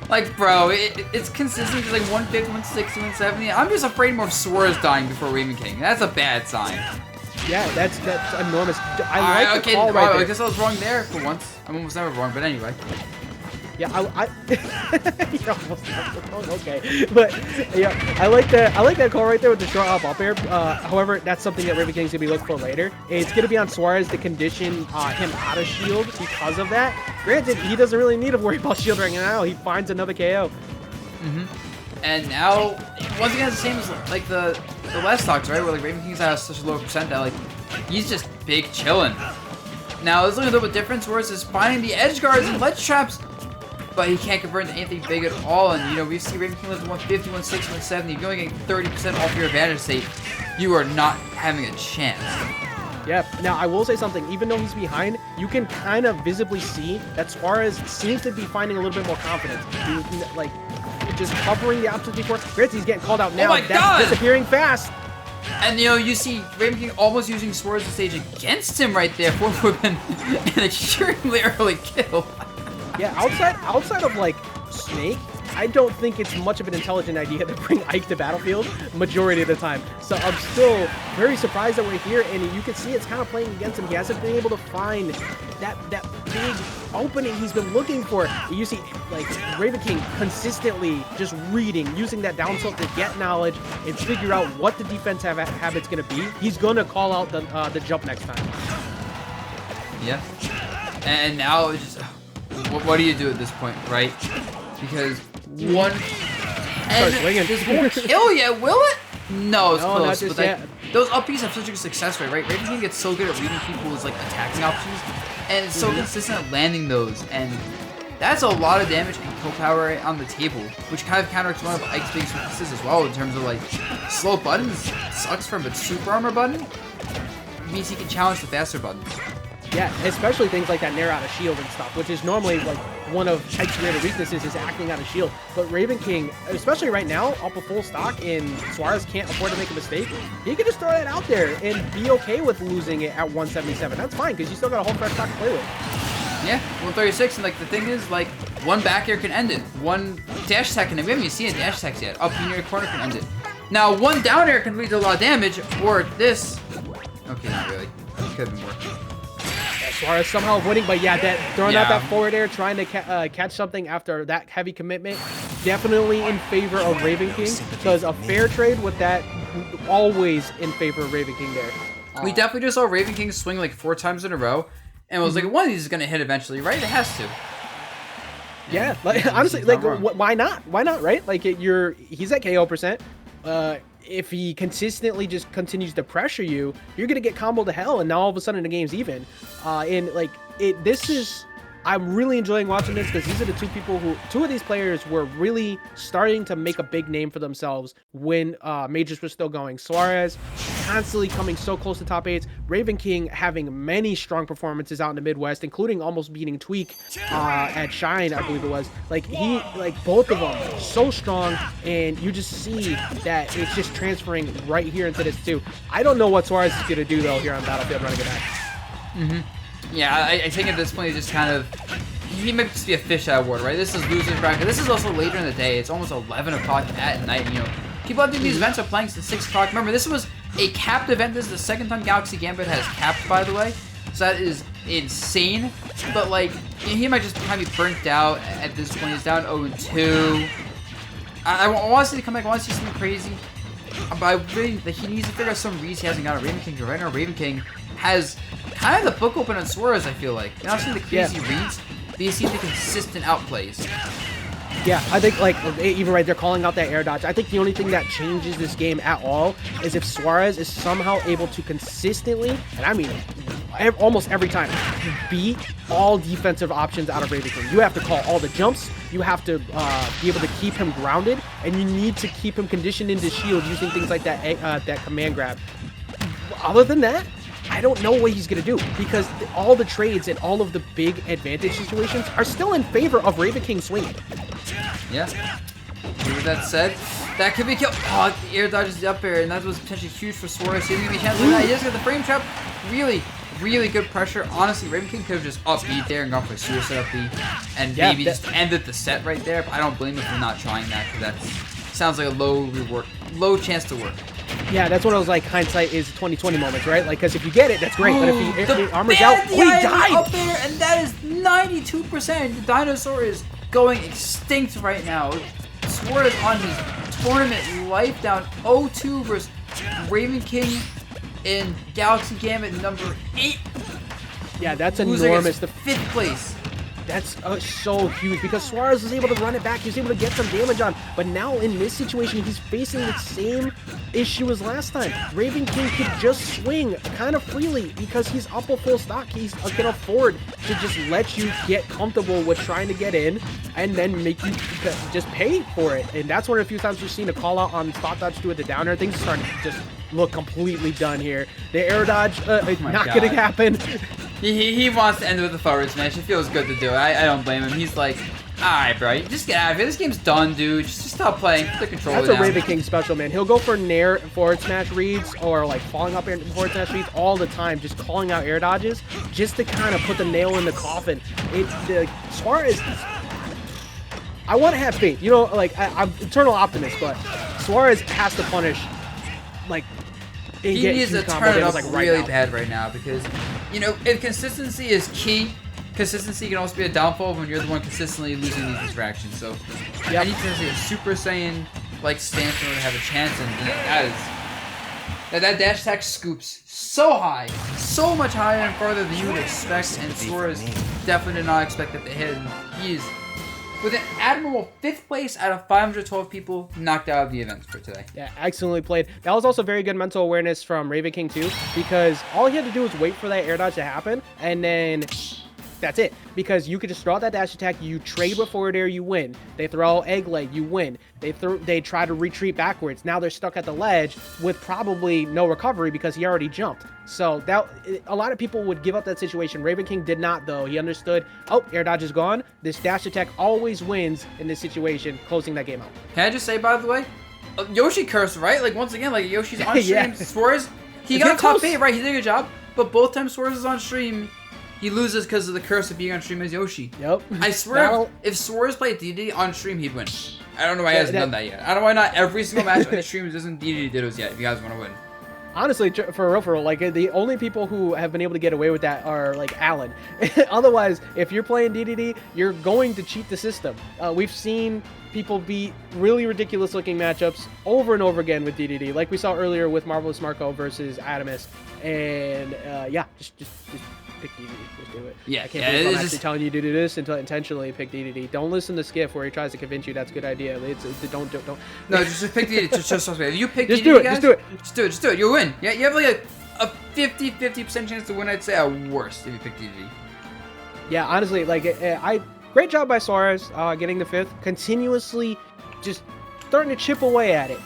like, bro, it's consistent, just like 150, 160, 170. I'm just afraid more of Suarez dying before Ravenking. That's a bad sign. Yeah, that's enormous. I Alright, like the okay, call right I there. guess I was wrong there for once. I'm almost never wrong, but anyway. Yeah, you're almost wrong, okay, but yeah, I like that call right there with the short up air. However, that's something that Ravenking's gonna be looking for later. It's gonna be on Suarez to condition him out of shield because of that. Granted, he doesn't really need to worry about shield right now. He finds another KO. And now, once again, it's the same as like the last stocks, right? Where like Ravenking's at such a low percent that like he's just big chilling. Now there's a little bit of difference, whereas is finding the edge guards and ledge traps, but he can't convert into anything big at all. And you know, we see Ravenking lives 150, 160, 170. If you're only getting 30% off your advantage state, you are not having a chance. Yeah. Now, I will say something. Even though he's behind, you can kind of visibly see that Suarez seems to be finding a little bit more confidence. He's, like, just covering the options before. Granted, he's getting called out now. Oh my God! Disappearing fast. And you know, you see Ravenking almost using Suarez to stage against him right there for an extremely early kill. Yeah, outside of like Snake, I don't think it's much of an intelligent idea to bring Ike to Battlefield majority of the time. So I'm still very surprised that we're here, and you can see it's kind of playing against him. He hasn't been able to find that big opening he's been looking for. You see, like, Ravenking consistently just reading, using that down tilt to get knowledge and figure out what the defense habit's going to be. He's going to call out the jump next time. Yeah. And now it's just, what do you do at this point, right? Because one and this won't kill yet, will it? No, it's close. Not just but yet. Those up Bs have such a good success rate, right? Ravenking gets so good at reading people's like attacking options, and it's so consistent at landing those, and that's a lot of damage and kill power on the table, which kind of counteracts one of Ike's biggest weaknesses as well in terms of like slow buttons sucks from, but super armor button means he can challenge the faster buttons. Yeah, especially things like that nair out of shield and stuff, which is normally like one of Ike's greater weaknesses is acting out of shield. But Ravenking, especially right now, up a full stock and Suarez can't afford to make a mistake, he can just throw that out there and be okay with losing it at 177. That's fine, because you still got a whole fresh stock to play with. Yeah, 136, and like the thing is, like, one back air can end it. One dash attack can end it. We haven't even seen a dash attack yet. Up near the corner can end it. Now, one down air can lead to a lot of damage, or this. Okay, not really. Could have been more. Suarez somehow avoiding, but yeah, throwing out that forward air, trying to catch something after that heavy commitment, definitely in favor of Ravenking, because a fair trade with that, always in favor of Ravenking there. We definitely just saw Ravenking swing like 4 times in a row, and was like, one of these is going to hit eventually, right? It has to. Yeah, like, honestly, like, why not? Why not, right? Like, he's at KO percent. If he consistently just continues to pressure you, you're gonna get comboed to hell, and now all of a sudden the game's even. And like I'm really enjoying watching this because these are the two of these players were really starting to make a big name for themselves when majors were still going. Suarez constantly coming so close to top 8s. Ravenking having many strong performances out in the Midwest, including almost beating Tweak at Shine, I believe it was. Like both of them so strong, and you just see that it's just transferring right here into this too. I don't know what Suarez is gonna do though here on Battlefield running it back. Yeah, I think at this point it's just kind of, he might just be a fish out of water, right? This is losing bracket. This is also later in the day. It's almost 11 o'clock at night. You know, people out doing these events are playing since 6 o'clock. Remember, this was a capped event. This is the second time Galaxy Gambit has capped, by the way. So that is insane. But like, you know, he might just kind of be burnt out at this point. He's down 0-2. I want to see him come back. I want to see something crazy. But I really, like, he needs to figure out some reads he hasn't got on Ravenking. Right now, Ravenking has kind of the book open on Suarez, I feel like. You're not seeing the crazy reads, but you see the consistent outplays. Yeah, I think, like, even right there calling out that air dodge, I think the only thing that changes this game at all is if Suarez is somehow able to consistently, and I mean almost every time, beat all defensive options out of Ravenking. You have to call all the jumps, you have to be able to keep him grounded, and you need to keep him conditioned into shield using things like that command grab. Other than that, I don't know what he's going to do, because all the trades and all of the big advantage situations are still in favor of Ravenking swinging. Yeah. With that said, that could be killed. Oh, the air dodges the up air, and that was potentially huge for Suarez. He didn't give me a chance to do that. He just got the frame trap. Really, really good pressure. Honestly, Ravenking could have just up B there and gone for a suicide up B, and maybe just ended the set right there. But I don't blame him for not trying that, because that sounds like a low chance to work. Yeah, that's what I was like. Hindsight is 2020 moments, right? Like, because if you get it, that's great. But if he armors out, he died. Up there, and that is 92%. The dinosaur is going extinct right now. Suarez on his tournament life down 0-2 versus Ravenking in Galaxy Gambit number 8. Yeah, that's Losing enormous. The 5th place. That's so huge because Suarez was able to run it back. He was able to get some damage on. But now in this situation, he's facing the same issue as last time. Ravenking could just swing kind of freely because he's up a full stock. He can afford to just let you get comfortable with trying to get in and then make you just pay for it. And that's one of the few times we've seen a call out on spot dodge to the downer. Things are starting to just look completely done here. The air dodge, not going to happen. He wants to end with a forward smash. It feels good to do it. I don't blame him. He's like, alright, bro, just get out of here. This game's done, dude. Just stop playing. Put the controller down. down. That's a Ravenking special, man. He'll go for nair forward smash reads or like falling up air forward smash reads all the time, just calling out air dodges just to kind of put the nail in the coffin. As far as I want to have faith, you know, like I'm eternal optimist, but Suarez has to punish, like. He needs to turn it up really bad right now because, you know, if consistency is key, consistency can also be a downfall when you're the one consistently losing these interactions. So I need to see a Super Saiyan like stance in order to have a chance, and that dash attack scoops so high, so much higher and farther than you would expect, and Suarez definitely did not expect that to hit. And he is with an admirable 5th place out of 512 people knocked out of the events for today. Yeah, excellently played. That was also very good mental awareness from Ravenking too, because all he had to do was wait for that air dodge to happen, and then that's it. Because you could just throw out that dash attack, you trade with forward air, you win. They throw egg leg, you win. They try to retreat backwards. Now they're stuck at the ledge with probably no recovery because he already jumped. So that a lot of people would give up that situation. Ravenking did not, though. He understood, oh, air dodge is gone. This dash attack always wins in this situation, closing that game out. Can I just say, by the way, Yoshi curse, right? Like, once again, like, Yoshi's on stream. Yeah. Suarez, he got top 8, right? He did a good job. But both times Suarez is on stream, he loses because of the curse of being on stream as Yoshi. Yep. I swear, if Suarez played DD on stream, he'd win. I don't know why he hasn't done that yet. I don't know why not every single match on the stream isn't DD Dittos yet, if you guys want to win. Honestly, for real, like, the only people who have been able to get away with that are, like, Alan. Otherwise, if you're playing DDD, you're going to cheat the system. We've seen people beat really ridiculous-looking matchups over and over again with DDD, like we saw earlier with Marvelous Marco versus AlanDiss. And, yeah, just pick DDD. Just do it. Yeah, I can't believe I'm actually telling you to do this until intentionally pick DDD. Don't listen to Skiff where he tries to convince you that's a good idea. Don't. No, just pick DDD. Just if you pick just DDD, do it. guys, just do it. You'll win. Yeah, you have like a 50% chance to win. I'd say at worst if you pick DDD. Yeah, honestly, like great job by Suarez getting the 5th. Continuously, just starting to chip away at it.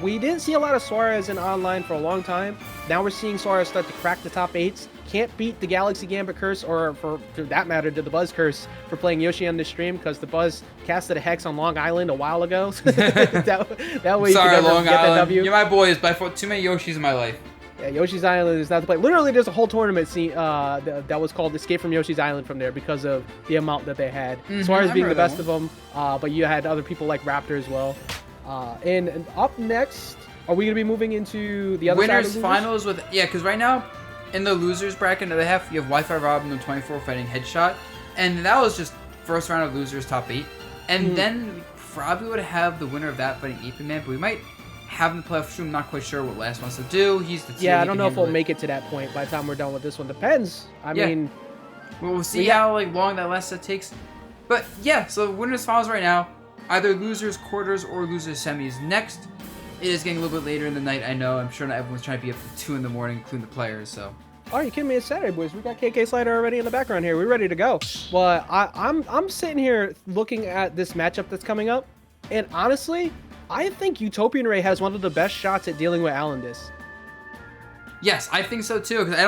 We didn't see a lot of Suarez in online for a long time. Now we're seeing Suarez start to crack the top 8s. Can't beat the Galaxy Gambit curse, or for that matter, the Buzz curse for playing Yoshi on the stream, because the Buzz casted a hex on Long Island a while ago. that way Sorry, you can Long get Island. that W. You're my boys, by far too many Yoshis in my life. Yeah, Yoshi's Island is not the play. Literally, there's a whole tournament scene that was called Escape from Yoshi's Island from there because of the amount that they had. Suarez being the best of them, but you had other people like Raptor as well. And up next, are we going to be moving into the other winners side of finals with because right now in the losers bracket they have you have Wi-Fi Rob and 24 fighting Headshot, and that was just first round of losers top 8, and then we probably would have the winner of that fighting Ape Man, but we might have him play off stream. I'm not quite sure what Last wants to do. He's the team. Yeah, I don't know if we'll make it to that point by the time we're done with this one. Depends. I mean, we'll see how long that last set takes. But yeah, so winners finals right now, either losers quarters or losers semis. Next, it is getting a little bit later in the night. I know. I'm sure not everyone's trying to be up to 2 in the morning, including the players. So. Oh, you kidding me? It's Saturday, boys. We got KK Slider already in the background here. We're ready to go. But I'm sitting here looking at this matchup that's coming up, and honestly, I think Utopian Ray has one of the best shots at dealing with AlanDiss. Yes, I think so too. Because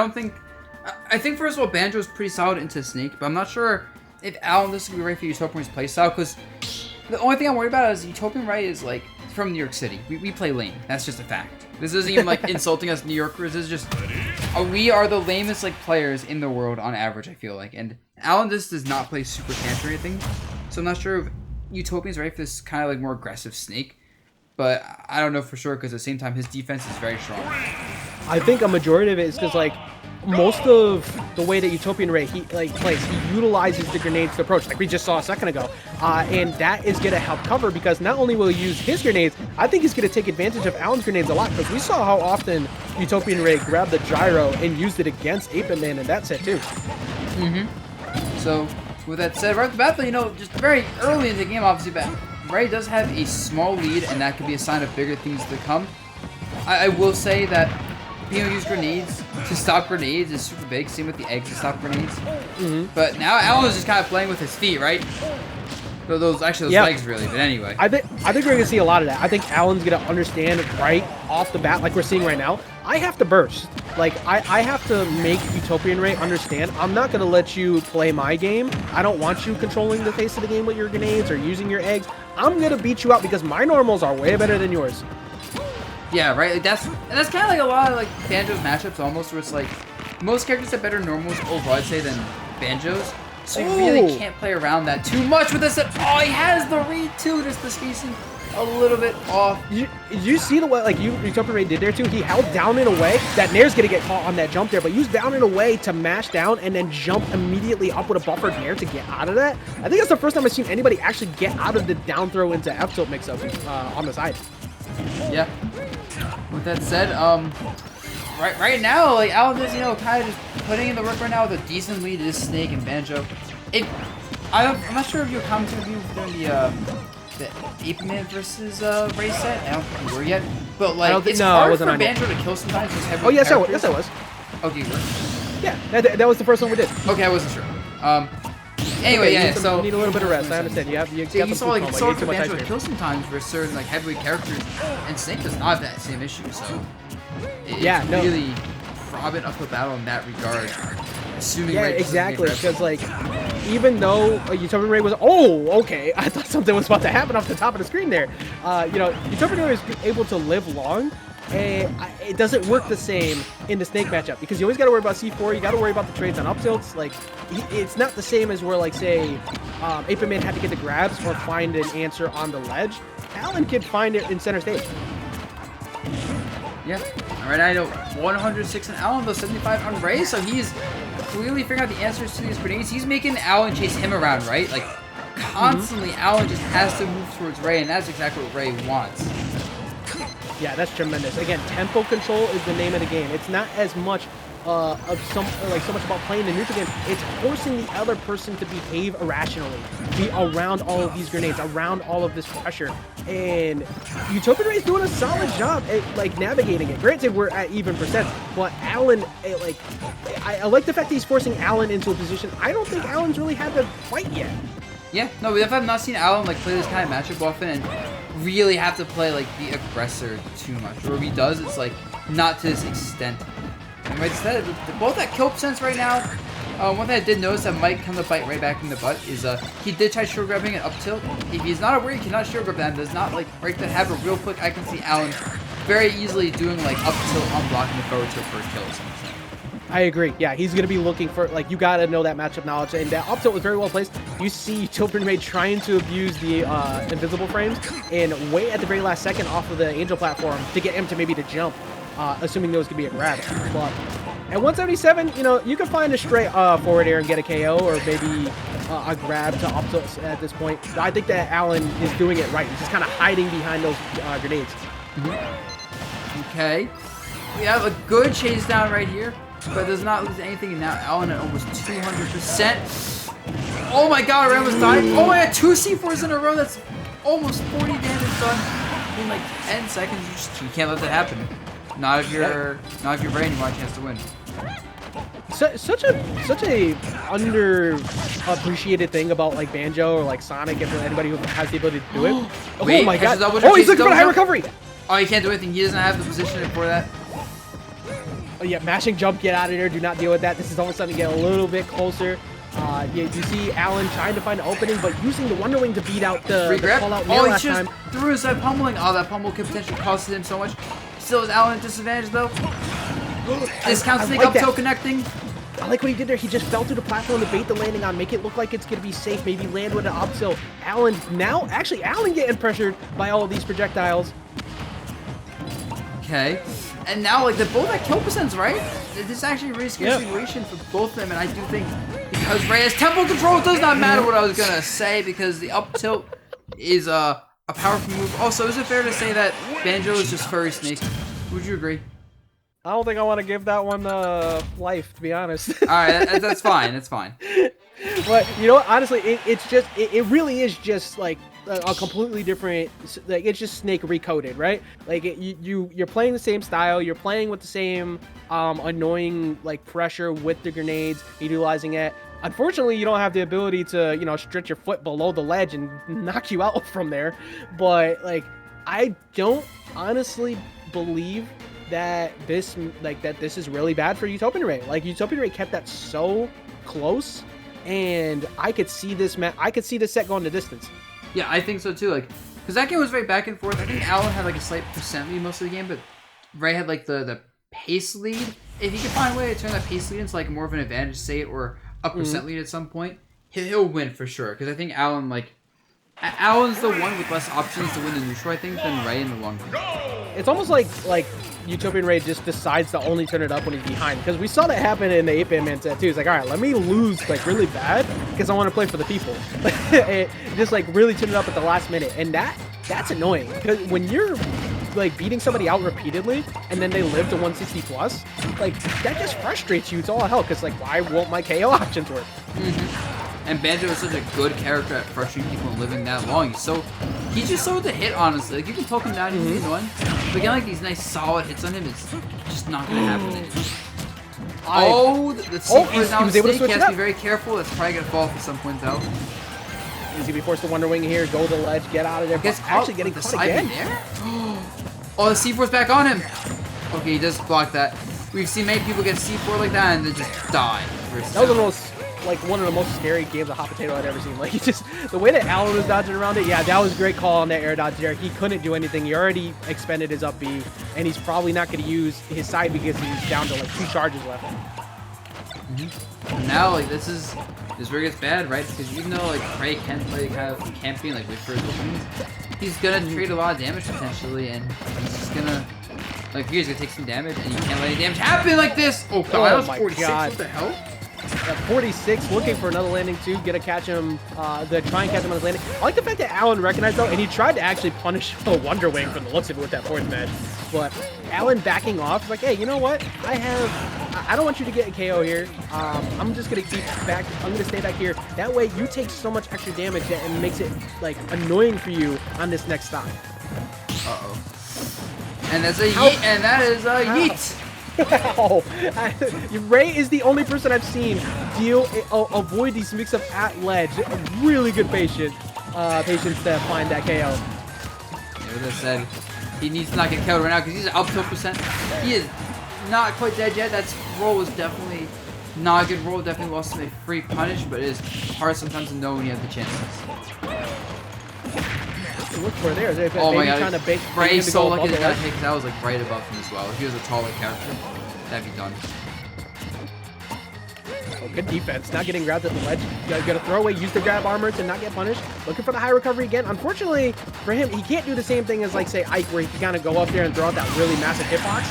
I think first of all, Banjo is pretty solid into Snake, but I'm not sure if AlanDiss will be right for Utopian Ray's playstyle. Because the only thing I'm worried about is Utopian Ray is like from New York City. We play lame. That's just a fact. This isn't even like insulting us New Yorkers. This is just we are the lamest like players in the world on average, I feel like. And AlanDiss does not play super camp or anything, so I'm not sure if Utopian's right for this kind of like more aggressive Snake. but I don't know for sure because at the same time his defense is very strong. I think a majority of it is because like most of the way that Utopian Ray plays, he utilizes the grenades to approach, like we just saw a second ago, and that is going to help cover because not only will he use his grenades, I think he's going to take advantage of Alan's grenades a lot because we saw how often Utopian Ray grabbed the gyro and used it against 8BitMan in that set too. So with that said, right off the bat, you know, just very early in the game, obviously, but Ray does have a small lead, and that could be a sign of bigger things to come. I will say that being able to use grenades to stop grenades is super big. Same with the eggs to stop grenades. But now Alan's just kind of playing with his feet, right? Those legs, really. But anyway, I think we're gonna see a lot of that. I think Alan's gonna understand right off the bat, like we're seeing right now. I have to burst. Like I have to make Utopian Ray understand. I'm not gonna let you play my game. I don't want you controlling the pace of the game with your grenades or using your eggs. I'm gonna beat you out because my normals are way better than yours. Yeah, right. Like that's kind of like a lot of like Banjo's matchups almost, where it's like most characters have better normals overall, I'd say, than Banjo's. So you really can't play around that too much with this. Oh, he has the read too. Just the spacing a little bit off. You see the way like Utopian Ray did there too? He held down in a way that Nair's gonna get caught on that jump there, but used down in a way to mash down and then jump immediately up with a buffered Nair to get out of that. I think that's the first time I've seen anybody actually get out of the down throw into F tilt mix up on the side. Yeah. With that said, right now, like AlanDiss, you know, kind of just putting in the work right now with a decent lead is Snake and Banjo. I'm not sure if you commented with you during the 8BitMan versus Ray set. I don't think you were yet, but like it's hard for Banjo to kill sometimes. Oh yes, I was. Okay, you were. Yeah, that was the first one we did. Okay, I wasn't sure. Anyway, yeah, so you need a little bit of rest. I understand. You saw like it's hard for Banjo to kill sometimes for certain like heavyweight characters, and Snake does not have that same issue. So it's really Robin up the battle in that regard. Assuming exactly, because like even though Utopian Ray was okay, I thought something was about to happen off the top of the screen there. You know, Utopian Ray is able to live long. It doesn't work the same in the Snake matchup because you always got to worry about C4. You got to worry about the trades on up tilts. Like it's not the same as where like say 8BitMan had to get the grabs or find an answer on the ledge. Alan could find it in center stage. Yeah. All right. I know 106 on Alan, though 75 on Ray. So he's clearly figuring out the answers to these grenades. He's making Alan chase him around, right? Like constantly, Alan just has to move towards Ray, and that's exactly what Ray wants. Yeah, that's tremendous. Again, tempo control is the name of the game. It's not as much so much about playing the neutral game. It's forcing the other person to behave irrationally, be around all of these grenades, around all of this pressure. And Utopian Ray's doing a solid job at like navigating it. Granted, we're at even percent, but Alan, I like the fact that he's forcing Alan into a position. I don't think Alan's really had to fight yet. Yeah, no, we have not seen Alan like play this kind of matchup often and really have to play like the aggressor too much. Or if he does, it's like not to this extent. And right instead, both at kill percents right now. One thing I did notice that might come to bite right back in the butt is he did try shield grabbing an up tilt. If he's not aware, he cannot shield grab that. And does not like break that habit real quick. I can see Alan very easily doing like up tilt, unblocking the forward tilt for a kill or something. I agree. Yeah, he's going to be looking for, like, you got to know that matchup knowledge. And that up tilt was very well placed. You see Utopian Ray trying to abuse the invisible frames and wait at the very last second off of the Angel platform to get him to maybe to jump, assuming those could be a grab. But at 177, you know, you can find a straight forward air and get a KO or maybe a grab to up tilt at this point. I think that Alan is doing it right. He's just kind of hiding behind those grenades. Okay. We have a good chase down right here. But does not lose anything, and now Alan at almost 200%. Oh my god, I almost died. Oh, I had 2 C4s in a row. That's almost 40 damage done in like 10 seconds. You can't let that happen. Not if you're Ray and you want a chance to win. Such a underappreciated thing about like Banjo or like Sonic, and for anybody who has the ability to do it. Wait, oh my god! Oh, he's looking for a high recovery. Oh, he can't do anything. He doesn't have the positioning for that. Oh yeah, mashing jump, get out of there. Do not deal with that. This is almost starting to get a little bit closer. You see Alan trying to find an opening, but using the Wonder Wing to beat out the call out he last just time. threw his side pummeling. Oh, that pummel could potentially cost him so much. Still is Alan at disadvantage though. Discount Snake up tilt connecting. I like what he did there. He just fell through the platform to bait the landing on, make it look like it's going to be safe, maybe land with an up tilt. Alan getting pressured by all of these projectiles. Okay. And now, like, they're both at kill percents, right? This is actually a really scary situation for both of them, and I do think because Ray has tempo control, it does not matter what I was gonna say, because the up tilt is a powerful move. Also, is it fair to say that Banjo is just furry snake? Would you agree? I don't think I want to give that one life, to be honest. Alright, that's fine, that's fine. But, you know what, honestly, it really is just, like, a completely different, like, it's just Snake recoded, right? Like, you're playing the same style, you're playing with the same annoying, like, pressure with the grenades, utilizing it. Unfortunately, you don't have the ability to, you know, stretch your foot below the ledge and knock you out from there. But, like, I don't honestly believe that this is really bad for Utopian Ray. Like, Utopian Ray kept that so close, and I could see this set going the distance. Yeah, I think so too. Like, because that game was very back and forth. I think Alan had like a slight percent lead most of the game, but Ray had like the pace lead. If he can find a way to turn that pace lead into like more of an advantage, say it, or a percent lead at some point, he'll win for sure. Because I think Alan's the one with less options to win the neutral, I think, than Ray in the long run. It's almost like Utopian Ray just decides to only turn it up when he's behind, because we saw that happen in the 8-bit man set too. He's like, all right, let me lose like really bad because I want to play for the people. Just like really turn it up at the last minute, and that's annoying, because when you're like beating somebody out repeatedly and then they live to 160 plus, like that just frustrates you to all hell, because like, why won't my KO options work? And Banjo is such a good character at frustrating people and living that long. He's just so to hit, honestly. Like, you can poke him down, he's annoying. But getting like these nice solid hits on him is just not gonna happen. The C4 is now he was able to Snake. switch He it has to up. be very careful. That's probably gonna fall at some point though. He's gonna be forced to Wonder Wing here, go to the ledge, get out of there. Gets Actually getting the caught side again. there. Oh, the C4's back on him. Okay, he does block that. We've seen many people get C4 like that and they just die. That was one of the most scary games of hot potato I'd ever seen. Like, the way that Alan was dodging around it, yeah, that was a great call on that air dodge there. He couldn't do anything. He already expended his up B, and he's probably not going to use his side because he's down to like 2 charges left. Now, like, this is where it gets bad, right? Because even though like Ray can play kind of camping, like wait for his openings, he's gonna trade a lot of damage potentially, and he's just gonna like he's gonna take some damage, and you can't let any damage happen like this. Oh god, that was 46. God. What the hell? At 46, looking for another landing too, gonna catch him, try and catch him on his landing. I like the fact that Alan recognized though, and he tried to actually punish the Wonder Wing from the looks of it with that 4th match. But Alan backing off, is like, hey, you know what? I don't want you to get a KO here. I'm just gonna keep back. I'm gonna stay back here. That way, you take so much extra damage that it makes it like annoying for you on this next stop. And that's a yeet, and that is a yeet. Wow. Ray is the only person I've seen avoid these mix-up at ledge. A really good patience to find that KO. Yeah, as I said, he needs to not get killed right now because he's up to percent. He is not quite dead yet. That roll was definitely not a good roll. Definitely lost him a free punish, but it is hard sometimes to know when you have the chances. Look for there. Oh my god, trying to bait Ray so lucky that got hit because I was like right above him as well. If he was a taller character, that'd be done. Oh, good defense. Not getting grabbed at the ledge. You gotta throw away, use the grab armor to not get punished. Looking for the high recovery again. Unfortunately for him, he can't do the same thing as like say Ike, where he can kind of go up there and throw out that really massive hitbox.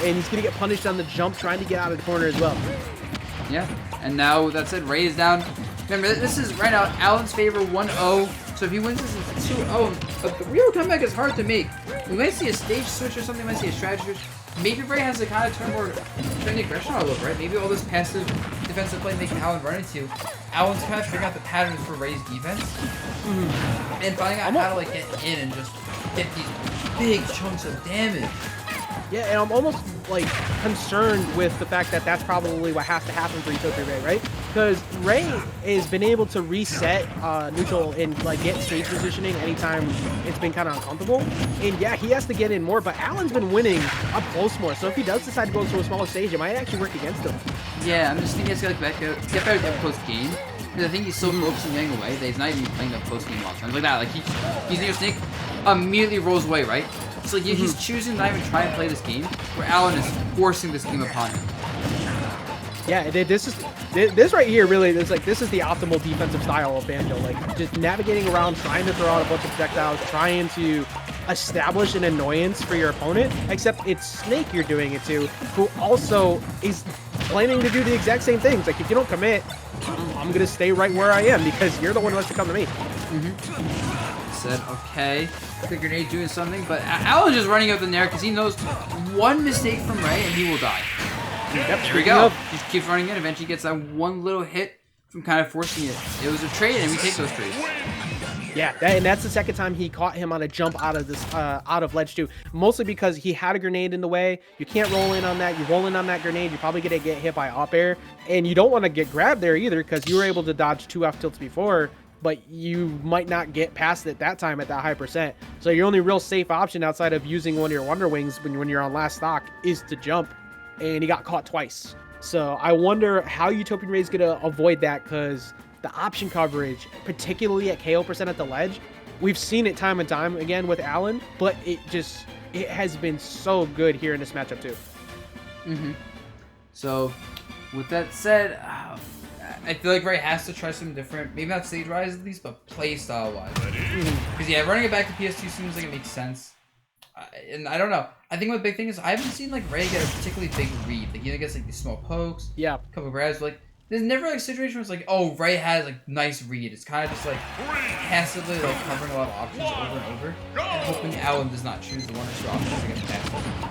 And he's gonna get punished on the jump, trying to get out of the corner as well. Yeah, and now that said, Ray is down. Remember, this is right now Alan's favor 1-0. So if he wins this, it's 2-0. But the real comeback is hard to make. We might see a stage switch or something. We might see a strategy switch. Maybe Ray has to kind of turn the aggression on a little, right? Maybe all this passive defensive play making Alan run into. Alan's kind of figuring out the patterns for Ray's defense. And finding out how to like get in and just get these big chunks of damage. Yeah, and I'm almost like concerned with the fact that that's probably what has to happen for Utopia Ray, right? Because Ray has been able to reset neutral and like get stage positioning anytime it's been kind of uncomfortable. And yeah, he has to get in more, but Alan's been winning up close more. So if he does decide to go to a smaller stage, it might actually work against him. Yeah, I'm just thinking he has to get better at close game. Because I think he's so focused on getting away that he's not even playing the close game all the time. Like that, like he's near Snake, immediately rolls away, right? So like, he's choosing not even try and play this game, where Alan is forcing this game upon him. Yeah, this right here really is like, this is the optimal defensive style of Banjo. Like just navigating around, trying to throw out a bunch of projectiles, trying to establish an annoyance for your opponent, except it's Snake you're doing it to, who also is planning to do the exact same things. Like, if you don't commit, I'm going to stay right where I am because you're the one who has to come to me. Said, okay, the grenade doing something, but Alan's just running up in there because he knows one mistake from Ray and he will die. Yep, there we go. He just keeps running in, eventually gets that one little hit from kind of forcing it. It was a trade, and we take those trades. Yeah, and that's the second time he caught him on a jump out of this out of ledge 2, mostly because he had a grenade in the way. You can't roll in on that. You roll in on that grenade, you're probably gonna get hit by up air, and you don't want to get grabbed there either because you were able to dodge 2 F tilts before, but you might not get past it that time at that high percent. So your only real safe option outside of using one of your Wonder Wings when you're on last stock is to jump, and he got caught twice. So I wonder how Utopian Ray's gonna avoid that, because the option coverage, particularly at KO percent at the ledge, we've seen it time and time again with Alan, but it has been so good here in this matchup too. So with that said, I feel like Ray has to try something different. Maybe not stage rise at least, but play style wise. Because yeah, running it back to PS2 seems like it makes sense. And I don't know. I think the big thing is I haven't seen like Ray get a particularly big read. Like, he gets like these small pokes, a couple of grabs. But, like, there's never like a situation where it's like, oh, Ray has like nice read. It's kind of just like passively like covering a lot of options over and over, and hoping Alan does not choose the 1 or 2 options against passive.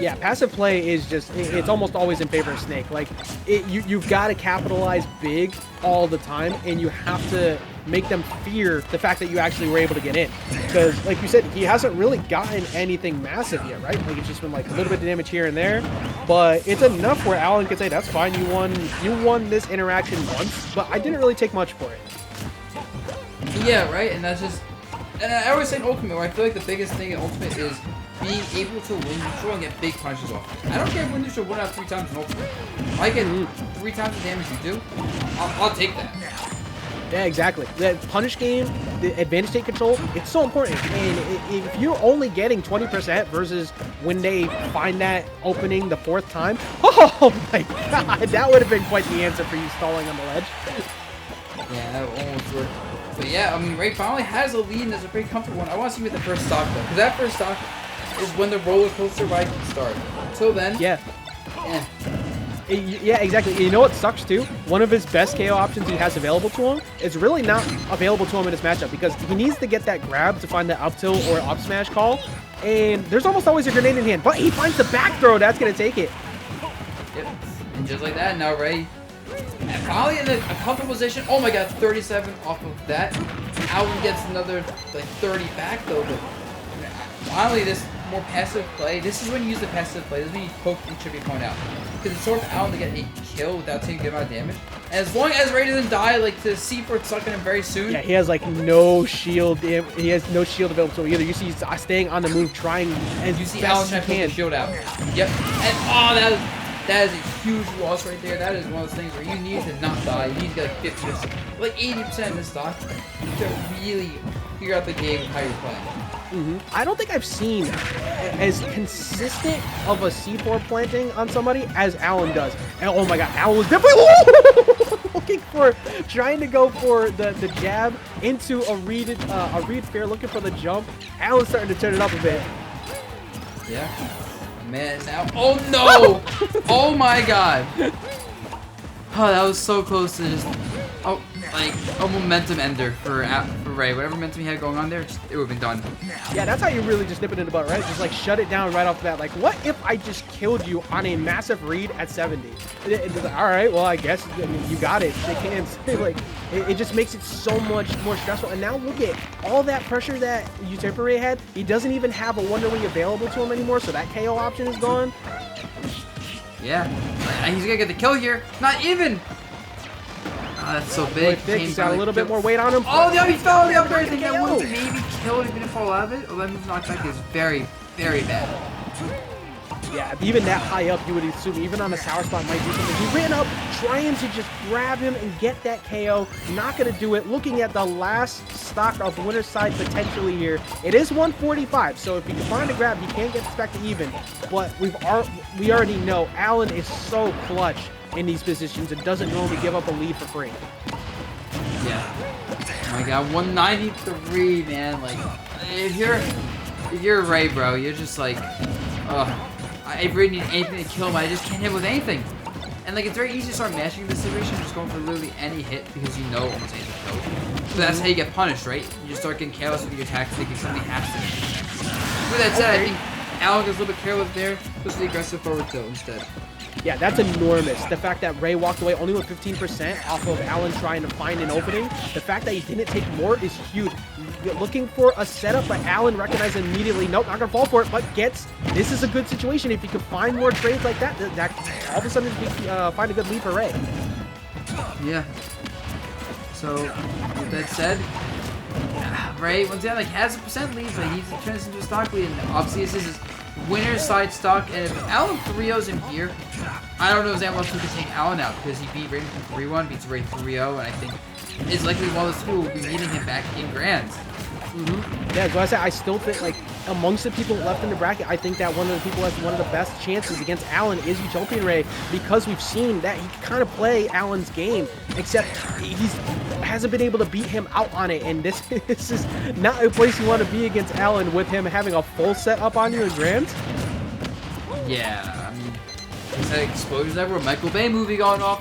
Yeah, passive play is just, it's almost always in favor of Snake. Like, you've got to capitalize big all the time, and you have to make them fear the fact that you actually were able to get in. Because, like you said, he hasn't really gotten anything massive yet, right? Like, it's just been like a little bit of damage here and there, but it's enough where Alan can say, that's fine, you won this interaction once, but I didn't really take much for it. Yeah, right? And that's just, and I always say in Ultimate, where I feel like the biggest thing in Ultimate is being able to win neutral and get big punches off. I don't care if win neutral 1 out of 3 times in Ultimate. If I get 3 times the damage you do, I'll take that. Yeah, exactly. The punish game, the advantage state control, it's so important. And if you're only getting 20% versus when they find that opening the 4th time, oh my god, that would have been quite the answer for you stalling on the ledge. Yeah, that almost worked. But yeah, I mean, Ray finally has a lead and it's a pretty comfortable one. I want to see with the first stock though, because that first stock is when the roller coaster ride can start. Until then, yeah, exactly. You know what sucks too? One of his best KO options he has available to him is really not available to him in this matchup, because he needs to get that grab to find the up tilt or up smash call, and there's almost always a grenade in hand, but he finds the back throw that's going to take it. Yep, and just like that, now Ray probably in a comfortable position. Oh my god, 37 off of that. Alan gets another like 30 back though, but finally this more passive play. This is when you use the passive play. This is when you poke and chip your point out. Because it's sort of Alan to get a kill without taking a good amount of damage. And as long as Ray doesn't die, like the C4 sucking him very soon. Yeah, he has like no shield. He has no shield available to him either. You see he's staying on the move, trying as you see Alan trying to pull the shield out. Yep. And oh, that is a huge loss right there. That is one of those things where you need to not die. You need to get like 50%, like 80% in this stock to really figure out the game and how you're playing. I don't think I've seen as consistent of a C4 planting on somebody as Alan does. And oh my god, Alan was definitely looking for, trying to go for the jab into a read fair, looking for the jump. Alan's starting to turn it up a bit. Yeah. Man, now, oh no! Oh my god! Oh, that was so close to just, oh, like a momentum ender for Ray. Whatever momentum he had going on there, it would have been done. Yeah, that's how you really just nip it in the butt, right? Just like shut it down right off the bat. Like, what if I just killed you on a massive read at 70? It's like, all right, well, I guess you got it. They can't say, like, it just makes it so much more stressful. And now look at all that pressure that Utopian Ray had. He doesn't even have a Wonder Wing available to him anymore, so that KO option is gone. Yeah, he's gonna get the kill here. Not even. Oh, that's so big. He's got a little bit more weight on him. Oh, yeah, he fell. The upgrade thing that would maybe kill if he didn't fall out of it. 11 knockback is very, very bad. Yeah, even that high up, you would assume, even on a sour spot, might do something. He ran up, trying to just grab him and get that KO. Not going to do it. Looking at the last stock of winner's side potentially here. It is 145, so if he can find a grab, he can't get this back to even. But we already know Alan is so clutch in these positions and doesn't normally give up a lead for free. Yeah. Oh my god, 193, man. Like, if you're if you're Ray, bro, you're just like, I really need anything to kill him. I just can't hit with anything. And like, it's very easy to start mashing this situation, just going for literally any hit because you know almost anything kills. So that's how you get punished, right? You just start getting careless with your attacks, thinking something has to hit. With that said, I think Alan gets a little bit careless there, goes to the aggressive forward tilt instead. Yeah, that's enormous. The fact that Ray walked away only with 15% off of Alan trying to find an opening, the fact that he didn't take more is huge. You're looking for a setup, but Alan recognized immediately, nope, not gonna fall for it, but this is a good situation. If you can find more trades like that, all of a sudden find a good lead for Ray. Yeah. So, with that said, Ray, once again, like, has a percent lead, but he needs to turn this into a stock lead, and obviously this is his winner's side stock, and if Alan 3-0s him here, I don't know if anyone else who can take Alan out, because he beat Ravenking 3-1, beats Ray 3-0, and I think it's likely one of those two will be meeting him back in Grands. Yeah, so I said, I still think, like, amongst the people left in the bracket, I think that one of the people who has one of the best chances against Alan is Utopian Ray, because we've seen that he can kind of play Alan's game, except he hasn't been able to beat him out on it, and this is not a place you want to be against Alan with him having a full set up on you in Grands. Yeah, I mean, he's had explosions everywhere. Michael Bay movie going off.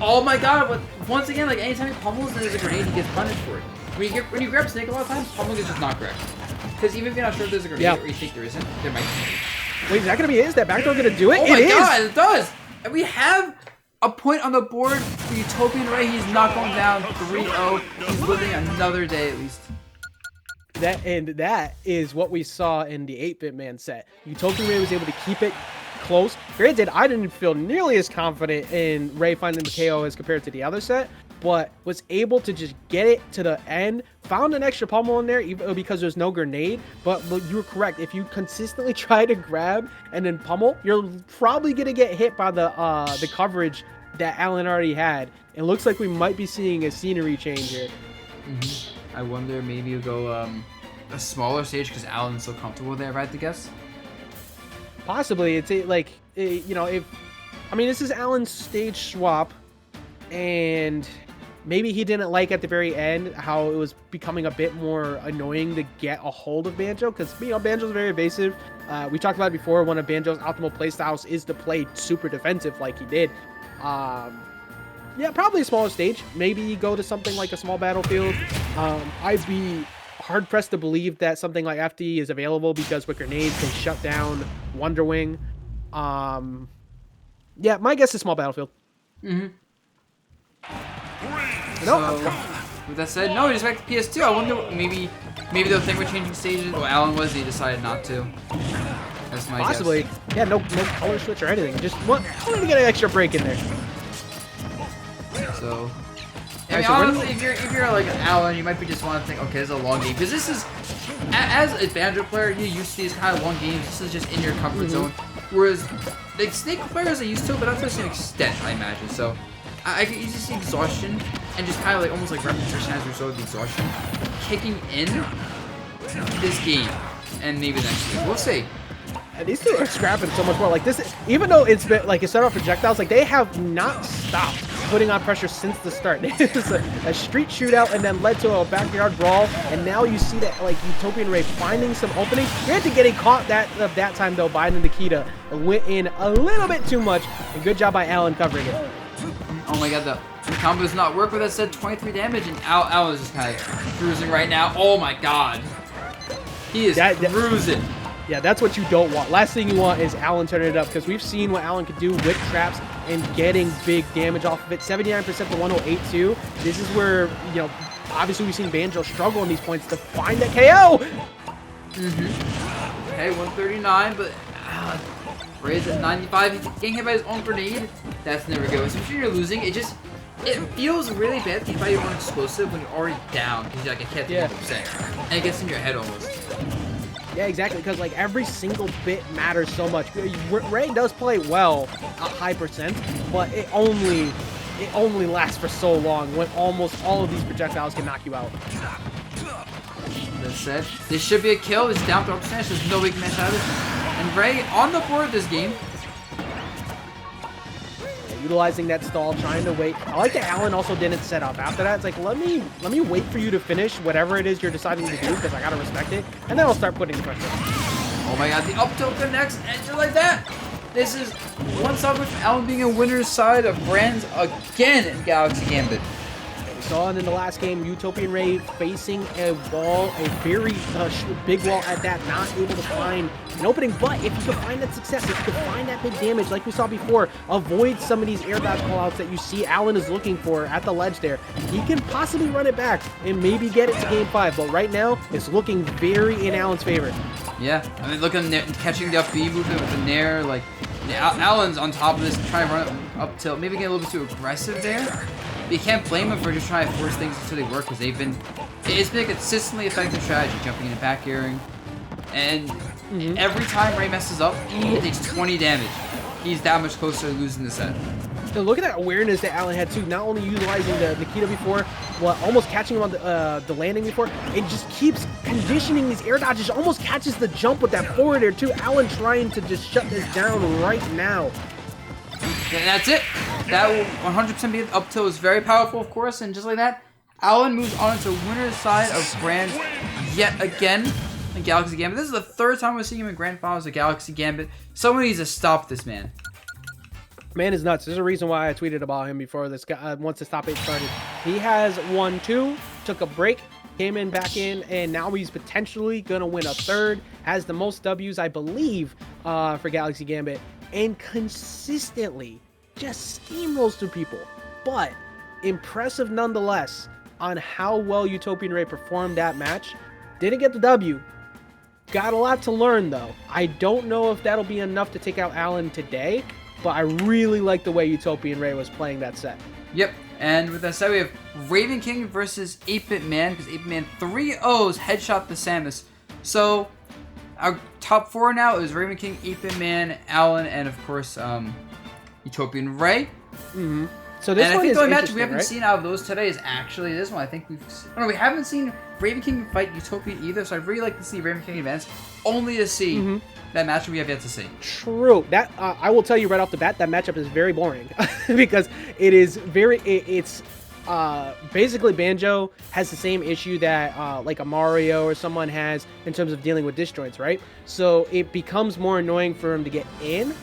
Oh my god, but once again, like, anytime he pummels and there's a grenade, he gets punished for it. When you grab Snake a lot of times, pummeling is just not correct. Because even if you're not sure if there's a grenade or you think there isn't, there might be. Wait, is that going to be it? Is that backdoor going to do it? Oh my god, it does! And we have a point on the board for Utopian Ray. He's not going down 3-0. He's living another day at least. That is what we saw in the 8-Bit Man set. Utopian Ray was able to keep it close. Granted, I didn't feel nearly as confident in Ray finding the KO as compared to the other set, but was able to just get it to the end. Found an extra pummel in there even because there's no grenade, but you were correct. If you consistently try to grab and then pummel, you're probably going to get hit by the coverage that Alan already had. It looks like we might be seeing a scenery change here. I wonder, maybe you go a smaller stage because Alan's so comfortable there, right, to guess? Possibly. It's you know, I mean, this is Alan's stage swap, and maybe he didn't like at the very end how it was becoming a bit more annoying to get a hold of Banjo, because, you know, Banjo's very evasive. We talked about it before. One of Banjo's optimal playstyles is to play super defensive like he did. Yeah, probably a smaller stage. Maybe go to something like a small battlefield. I'd be hard-pressed to believe that something like FD is available, because with grenades can shut down Wonder Wing. Yeah, my guess is small battlefield. So, with that said, no, just back to PS2. I wonder, maybe they'll think we're changing stages. Well, Alan was, he decided not to. That's my Possibly. guess. Yeah, no color switch or anything. Just wanted to get an extra break in there. So, I mean, honestly, if you're like Alan, you might be just want to think, okay, this is a long game, because this is, as a Banjo player, you're used to these kind of long games. This is just in your comfort zone. Whereas, like, Snake players are used to it, but not to an extent, I imagine. So, I can easily see exhaustion and just kind of like almost like repetition as a result of the exhaustion kicking in this game and maybe next game. We'll see. And these two are scrapping so much more. Like, this, even though it's been like, it's set off projectiles, like, they have not stopped putting on pressure since the start. It's a street shootout and then led to a backyard brawl, and now you see that, like, Utopian Ray finding some openings. Granted, getting caught that time though by Nikita went in a little bit too much, and good job by Alan covering it. Oh my god, the combo does not work, but that said 23 damage, and Alan is just kind of cruising right now. Oh my god, he is cruising. Yeah, that's what you don't want. Last thing you want is Alan turning it up, because we've seen what Alan can do with traps and getting big damage off of it. 79% for 108 too. This is where, you know, obviously we've seen Banjo struggle in these points to find that KO. Okay, 139, but Ray's at 95. He's getting hit by his own grenade. That's never good. Especially when you're losing, it feels really bad to get by your own explosive when you're already down, because you're like, I can't do 100%. And it gets in your head almost. Yeah, exactly, because like every single bit matters so much. Ray does play well a high percent, but it only lasts for so long when almost all of these projectiles can knock you out. That said, this should be a kill. It's down to percentage. There's no way you can match out of it. And Ray on the board this game. utilizing that stall, trying to wait. I like that Alan also didn't set up. After that, it's like, let me wait for you to finish whatever it is you're deciding to do, because I gotta respect it, and then I'll start putting pressure. Oh my god, the up tilt connects, and just like that. This is one stoppage from Alan being a winner's side of Brands again in Galaxy Gambit. Saw it in the last game, Utopian Ray facing a wall, a very big wall at that, not able to find an opening. But if you can find that success, if you can find that big damage, like we saw before, avoid some of these air dodge callouts that you see Alan is looking for at the ledge there, he can possibly run it back and maybe get it to game 5. But right now, it's looking very in Alan's favor. Yeah, I mean, look at catching the up B movement with the Nair, like, Alan's on top of this, trying to run it up tilt, maybe get a little bit too aggressive there. But you can't blame them for just trying to force things until they work, because it's been a consistently effective strategy, jumping into back airing. And every time Ray messes up, he takes 20 damage. He's that much closer to losing the set. So look at that awareness that Alan had too, not only utilizing the Nikita before, well, almost catching him on the landing before, it just keeps conditioning these air dodges, almost catches the jump with that forward air too. Alan trying to just shut this down right now. And that's it. That will 100% be up tilt is very powerful, of course, and just like that, Alan moves on to winner's side of Brands yet again in Galaxy Gambit. This is the third time we're seeing him in Grand Finals of Galaxy Gambit. Someone needs to stop this man. Man is nuts. There's a reason why I tweeted about him before this guy, once the top 8 started. He has won 2, took a break, came in back in, and now he's potentially going to win a 3rd. Has the most W's, I believe, for Galaxy Gambit. And consistently just steamrolls through people. But impressive nonetheless on how well Utopian Ray performed that match. Didn't get the W. Got a lot to learn, though. I don't know if that'll be enough to take out Alan today, but I really like the way Utopian Ray was playing that set. Yep, and with that said, we have Ravenking versus 8-Bit Man, because 8-Bit Man 3-0s headshot the Samus. So, our top 4 now is Ravenking, 8-Bit Man, Alan, and of course, Utopian Ray. So this and I one think is the only match we interesting, haven't right? seen out of those today is actually this one. I think we haven't seen Ravenking fight Utopian either, so I'd really like to see Ravenking advance, only to see that match we have yet to see. True. That I will tell you right off the bat, that matchup is very boring because it is very. It's basically Banjo has the same issue that like a Mario or someone has in terms of dealing with disjoints, right? So it becomes more annoying for him to get in.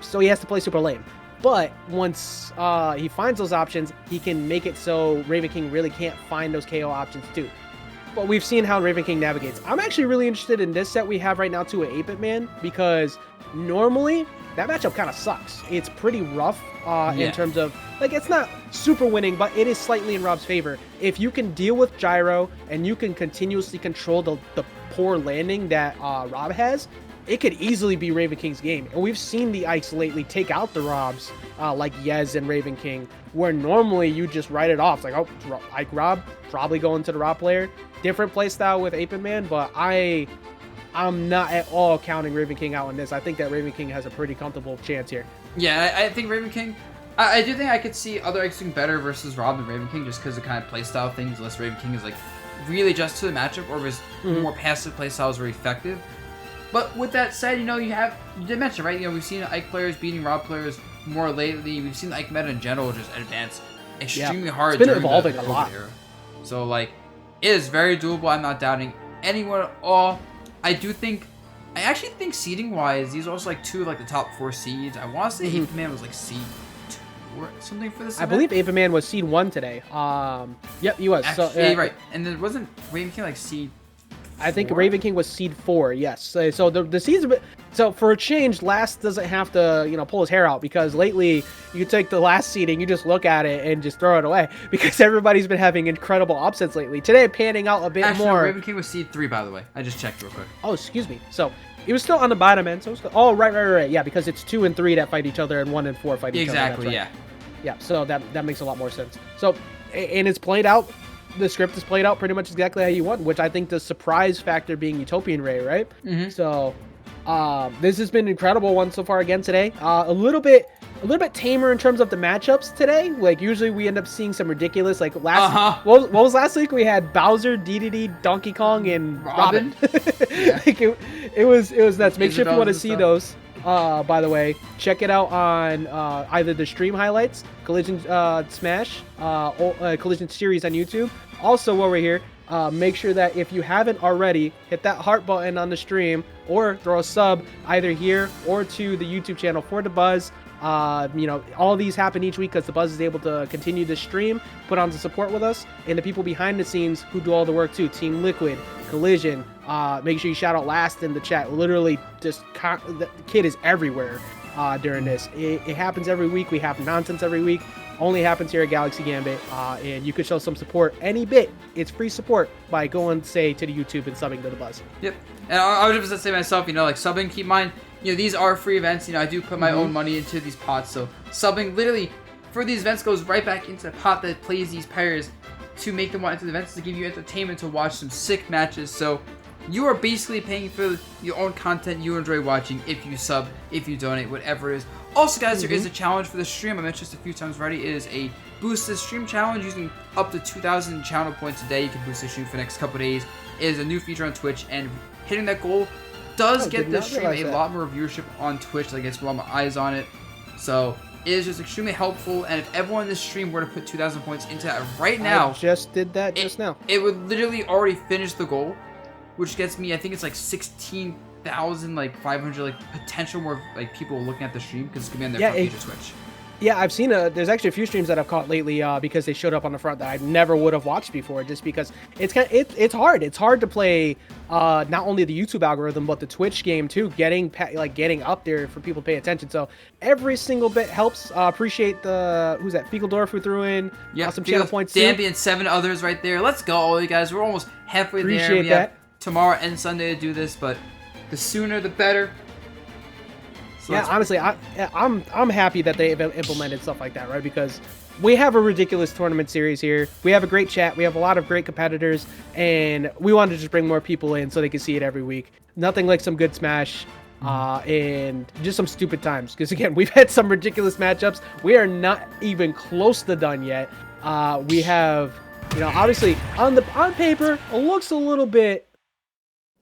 So he has to play super lame. But once he finds those options, he can make it so Ravenking really can't find those KO options too. But we've seen how Ravenking navigates. I'm actually really interested in this set we have right now too, at 8-Bit Man, because normally that matchup kind of sucks. It's pretty rough in terms of, like, it's not super winning, but it is slightly in Rob's favor. If you can deal with gyro and you can continuously control the poor landing that Rob has, it could easily be Ravenking's game. And we've seen the Ikes lately take out the Robs, like Yez and Ravenking, where normally you just write it off. It's like, oh, Ike Rob, probably going to the Rob player. Different playstyle with 8-Bit Man, but I'm not at all counting Ravenking out on this. I think that Ravenking has a pretty comfortable chance here. Yeah, I think Ravenking, I do think I could see other Ikes doing better versus Rob than Ravenking, just because of kind of playstyle things, unless Ravenking is like really just to the matchup, or his more passive playstyles are effective. But with that said, you did mention, right? We've seen Ike players beating Rob players more lately. We've seen the Ike meta in general just advance extremely hard. It's been evolving a lot. Era. So, like, it is very doable. I'm not doubting anyone at all. I actually think seeding-wise, these are also, like, 2 of, like, the top 4 seeds. I want to say 8-Bit Man was, like, seed 2 or something for this event. I believe 8-Bit Man was seed 1 today. Yep, he was. Actually, right. And then wasn't Ravenking, like, seed I think Ravenking was seed 4, yes. So the seeds, so for a change, Last doesn't have to, pull his hair out, because lately you take the last seeding, you just look at it and just throw it away, because everybody's been having incredible upsets lately. Today, panning out a bit more. Actually, Ravenking was seed 3, by the way. I just checked real quick. Oh, excuse me. So he was still on the bottom end. So oh, right. Yeah, because it's 2 and 3 that fight each other, and 1 and 4 fight each other. Exactly. Right. Yeah. Yeah. So that makes a lot more sense. So, and it's played out. The script is played out pretty much exactly how you want, which I think the surprise factor being Utopian Ray, right? So this has been an incredible one so far again today. A little bit tamer in terms of the matchups today. Like, usually we end up seeing some ridiculous, like last what was last week? We had Bowser, DDD, Donkey Kong, and Robin. Yeah. Like it was nuts. Make sure if you want to see those. by the way. Check it out on either the stream highlights, Collision Smash, or Collision Series on YouTube. Also over here, make sure that if you haven't already, hit that heart button on the stream or throw a sub either here or to the YouTube channel for the Buzz. You know, all these happen each week because the Buzz is able to continue to stream, put on the support with us, and the people behind the scenes who do all the work too. Team Liquid, Collision. Make sure you shout out Last in the chat. Literally, just the kid is everywhere during this. It happens every week. We have nonsense every week. Only happens here at Galaxy Gambit, and you could show some support any bit. It's free support by going, say, to the YouTube and subbing to the Buzz. Yep. And I would just say myself, you know, like subbing, keep in mind, you know, these are free events. You know, I do put my own money into these pots, so subbing literally for these events goes right back into the pot that plays these players to make them want into the events, to give you entertainment, to watch some sick matches. So you are basically paying for your own content you enjoy watching if you sub, if you donate, whatever it is. Also, guys, there is a challenge for the stream. I mentioned this a few times already. It is a boosted stream challenge using up to 2,000 channel points a day. You can boost the stream for the next couple days. It is a new feature on Twitch, and hitting that goal does get the stream a lot more viewership on Twitch. Like, gets a lot more eyes on it. So it is just extremely helpful. And if everyone in this stream were to put 2,000 points into that right now, I just did that just now. It would literally already finish the goal, which gets me, I think it's like 16,000, like 500, like potential more like people looking at the stream because it's gonna be on their front page of Twitch. Yeah, I've seen there's actually a few streams that I've caught lately because they showed up on the front that I never would have watched before, just because it's it's hard. It's hard to play not only the YouTube algorithm but the Twitch game too, getting up there for people to pay attention. So every single bit helps. Appreciate the who's that Fiegeldorf who threw in some channel points. Danby and 7 others right there. Let's go, all you guys. We're almost halfway there. Appreciate that. Have tomorrow and Sunday to do this, but the sooner the better. So yeah, honestly, I'm happy that they've implemented stuff like that, right? Because we have a ridiculous tournament series here. We have a great chat. We have a lot of great competitors, and we wanted to just bring more people in so they can see it every week. Nothing like some good Smash and just some stupid times. Because again, we've had some ridiculous matchups. We are not even close to done yet. We have, you know, obviously on paper, it looks a little bit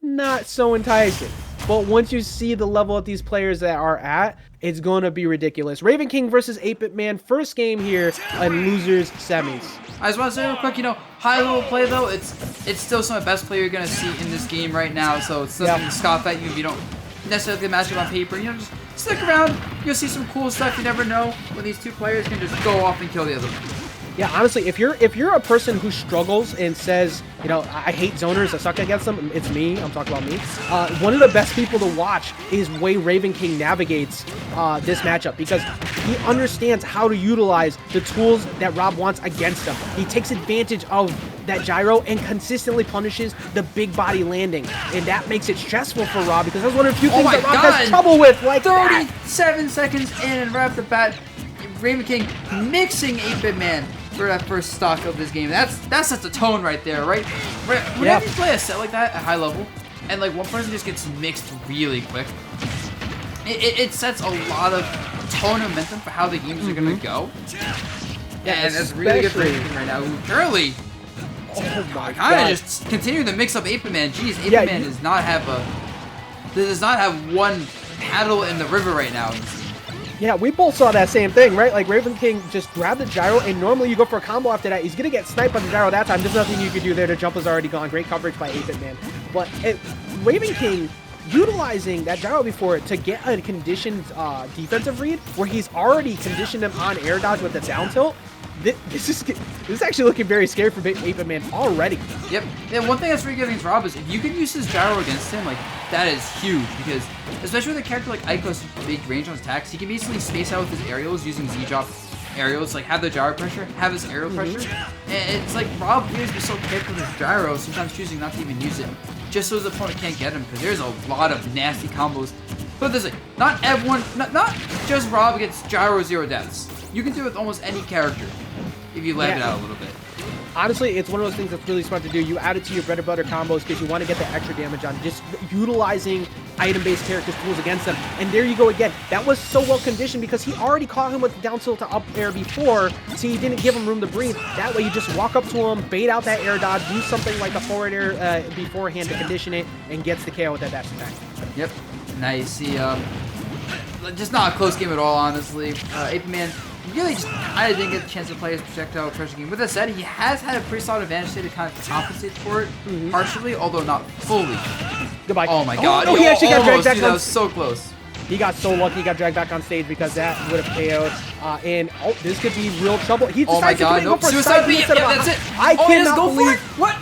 not so enticing. But once you see the level that these players that are at, it's going to be ridiculous. Ravenking versus 8-Bit Man, first game here in losers semis. I just want to say real quick, you know, high level play though, it's still some of the best player you're going to see in this game right now. So it's nothing to scoff at you if you don't necessarily match up on paper. You know, just stick around. You'll see some cool stuff. You never know when these two players can just go off and kill the other one. Yeah, honestly, if you're a person who struggles and says, you know, I hate zoners, I suck against them, it's me, I'm talking about me. One of the best people to watch is way Ravenking navigates this matchup, because he understands how to utilize the tools that Rob wants against him. He takes advantage of that gyro and consistently punishes the big body landing, and that makes it stressful for Rob, because that's one of the few things that Rob has trouble with. Like 37 seconds in, and right off the bat, Ravenking mixing 8-Bit Man for that first stock of this game. That sets a tone right there, right? Whenever you play a set like that at high level, and like one person just gets mixed really quick, it sets a lot of tone and momentum for how the games are gonna go. Yeah, and that's really good for Ravenking right now. Currently, kind of just continue to mix up 8-Bit Man. Jeez, 8-Bit Man does not have one paddle in the river right now. Yeah, we both saw that same thing, right? Like, Ravenking just grabbed the gyro, and normally you go for a combo after that. He's going to get sniped by the gyro that time. There's nothing you can do there. The jump is already gone. Great coverage by 8-Bit Man. But Ravenking utilizing that gyro before to get a conditioned defensive read, where he's already conditioned him on air dodge with the down tilt. This is actually looking very scary for 8-Bit Man already. Yep. Yeah, one thing that's really good against Rob is if you can use his gyro against him, like, that is huge, because especially with a character like Aiko's big range on his attacks, he can basically space out with his aerials using Z-drop aerials, like have the gyro pressure, have his aerial pressure, and it's like Rob really be so careful with his gyro, sometimes choosing not to even use it, just so his opponent can't get him, because there's a lot of nasty combos. But this, not everyone, not just Rob against gyro 0 deaths. You can do it with almost any character if you let it out a little bit. Honestly, it's one of those things that's really smart to do. You add it to your bread and butter combos because you want to get the extra damage on just utilizing item-based characters' tools against them. And there you go again. That was so well conditioned because he already caught him with the down tilt to up air before, so he didn't give him room to breathe. That way you just walk up to him, bait out that air dodge, use something like a forward air beforehand to condition it, and gets the KO with that dash attack. Yep. Now you see just not a close game at all, honestly. Apeman really just kind of didn't get the chance to play his projectile pressure game. With that said, he has had a pretty solid advantage to kind of compensate for it, partially, although not fully. Goodbye. Oh my god. No, he actually got dragged back. Dude, that was so close. He got so lucky he got dragged back on stage because that would have KO'd. And this could be real trouble. He Oh my god, nope. Suicide B, yeah, that's it. I cannot go believe for it. What?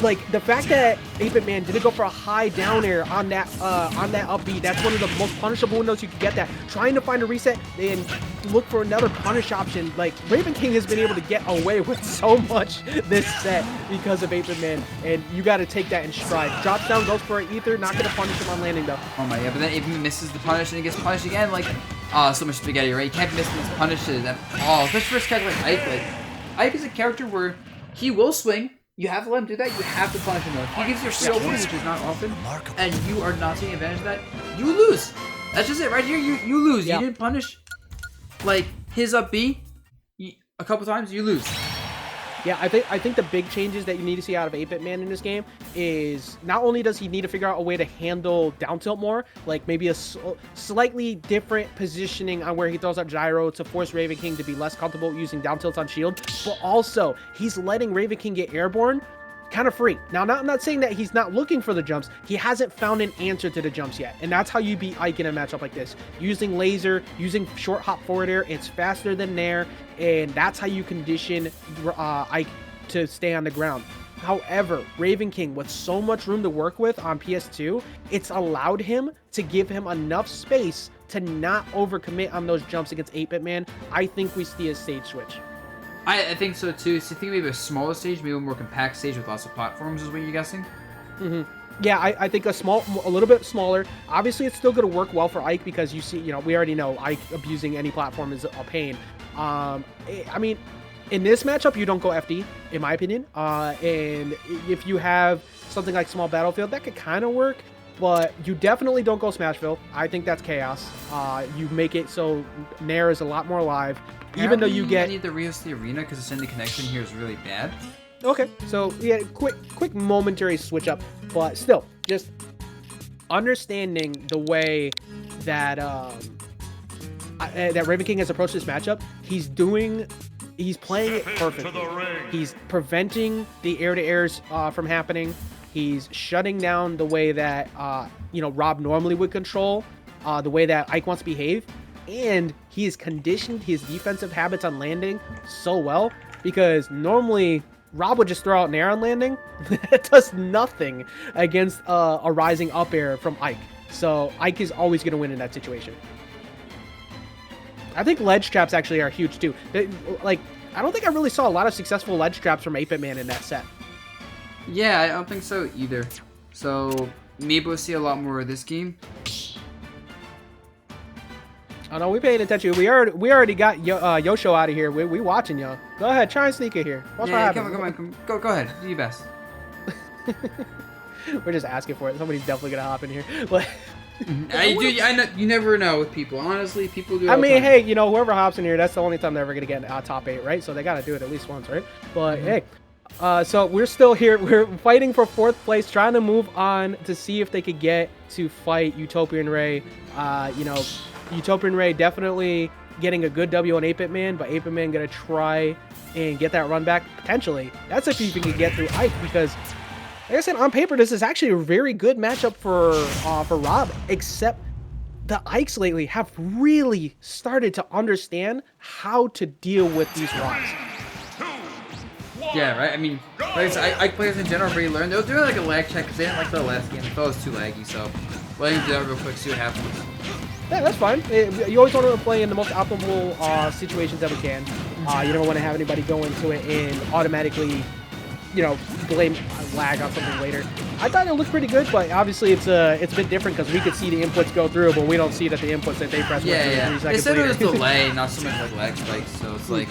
Like the fact that Apeman didn't go for a high down air on that up B. That's one of the most punishable windows you could get. That trying to find a reset and look for another punish option. Like Ravenking has been able to get away with so much this set because of Apeman, and you got to take that in stride. Drops down, goes for an ether, not gonna punish him on landing though. Oh my god, but then Apeman misses the punish and he gets punished again. Like, so much spaghetti, right? You can't miss these punishes at all. Especially for a character like Ike. Like, Ike is a character where he will swing. You have to let him do that. You have to punish him though. He gives you a shield, which is not often, and you are not taking advantage of that. You lose. That's just it, right here. You lose. Yeah. You didn't punish like his up B a couple times. You lose. Yeah, I think the big changes that you need to see out of 8-Bit-Man in this game is not only does he need to figure out a way to handle down tilt more, like maybe a slightly different positioning on where he throws out gyro to force Ravenking to be less comfortable using down tilts on shield, but also he's letting Ravenking get airborne kind of free. Now, I'm not saying that he's not looking for the jumps. He hasn't found an answer to the jumps yet, and that's how you beat Ike in a matchup like this. Using laser, using short hop forward air, it's faster than Nair, and that's how you condition Ike to stay on the ground. However, Ravenking, with so much room to work with on PS2, it's allowed him to give him enough space to not overcommit on those jumps against 8-Bit-Man. I think we see a stage switch. I think so too. So I think maybe a smaller stage, maybe a more compact stage with lots of platforms is what you're guessing? Yeah, I think a little bit smaller. Obviously, it's still going to work well for Ike because you see, we already know Ike abusing any platform is a pain. I mean, in this matchup, you don't go FD, in my opinion. And if you have something like Small Battlefield, that could kind of work. But you definitely don't go Smashville. I think that's chaos. You make it so Nair is a lot more alive. Even though you get... I need the Rios the Arena because the Cindy connection here is really bad. Okay, so yeah, quick momentary switch up. But still, just understanding the way that that Ravenking has approached this matchup, he's playing it perfectly. He's preventing the air-to-airs from happening. He's shutting down the way that Rob normally would control, the way that Ike wants to behave, and he has conditioned his defensive habits on landing so well because normally Rob would just throw out an air on landing. It does nothing against a rising up air from Ike. So Ike is always going to win in that situation. I think ledge traps actually are huge too. I don't think I really saw a lot of successful ledge traps from 8-Bit-Man in that set. Yeah, I don't think so either. So maybe we'll see a lot more of this game. Oh no, we paying attention. We already got Yosho out of here. We watching y'all. Go ahead, try and sneak it here. Watch what happens. Come on. Go ahead. Do your best. We're just asking for it. Somebody's definitely gonna hop in here. But I know you never know with people. Honestly, people do. I mean, hey, whoever hops in here, that's the only time they're ever gonna get top 8, right? So they gotta do it at least once, right? But hey. So we're still here. We're fighting for 4th place, trying to move on to see if they could get to fight Utopian Ray. Utopian Ray definitely getting a good W on 8-Bit-Man, but 8-Bit-Man gonna try and get that run back potentially. That's if he can get through Ike because, like I said, on paper this is actually a very good matchup for Rob. Except the Ikes lately have really started to understand how to deal with these rocks. Yeah, right. I mean, Ike players in general really learned. They were doing like a lag check because they didn't like the last game. They thought it was too laggy, so letting them do that real quick, see what happens. Yeah, that's fine. You always want to play in the most optimal situations that we can. You never want to have anybody go into it and automatically, blame lag on something later. I thought it looked pretty good, but obviously it's a bit different because we could see the inputs go through, but we don't see that the inputs that they press. Yeah. 3 seconds They said later. it was delay, not so much like lag spikes. So it's like,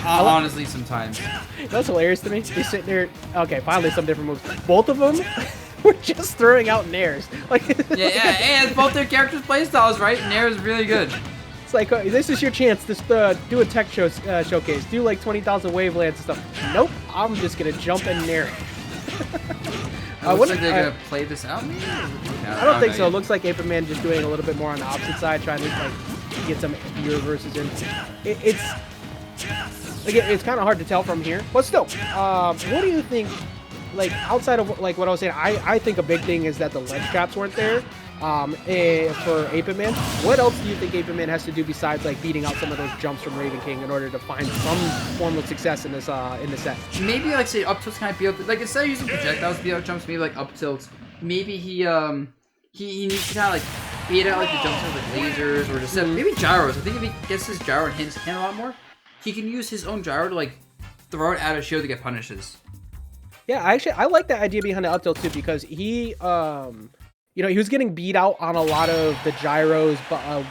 honestly, sometimes. That's hilarious to me. They sit there. Okay, finally some different moves. Both of them were just throwing out nairs. Yeah, and both their characters' playstyles, right? Nair is really good. It's like, this is your chance to do a tech showcase. Do like 20,000 wavelengths and stuff. Nope, I'm just gonna jump in there. looks like they're gonna play this out. I don't think so. It looks like Apeman just doing a little bit more on the opposite side, trying to like get some reverses in. It's kind of hard to tell from here, but still, what do you think? Like outside of like what I was saying, I think a big thing is that the ledge traps weren't there for Apeman. What else do you think Apeman has to do besides like beating out some of those jumps from Ravenking in order to find some form of success in this set? Maybe like say up tilts kind of be able to, like instead of using projectiles to beat out jumps, maybe like up tilts. Maybe he needs to kind of like beat out like the jumps with like lasers or just maybe gyros. I think if he gets his gyro and hits him a lot more, he can use his own gyro to like throw it out of shield to get punishes. Yeah, I like that idea behind the up tilt too, because he you know, he was getting beat out on a lot of the gyros, but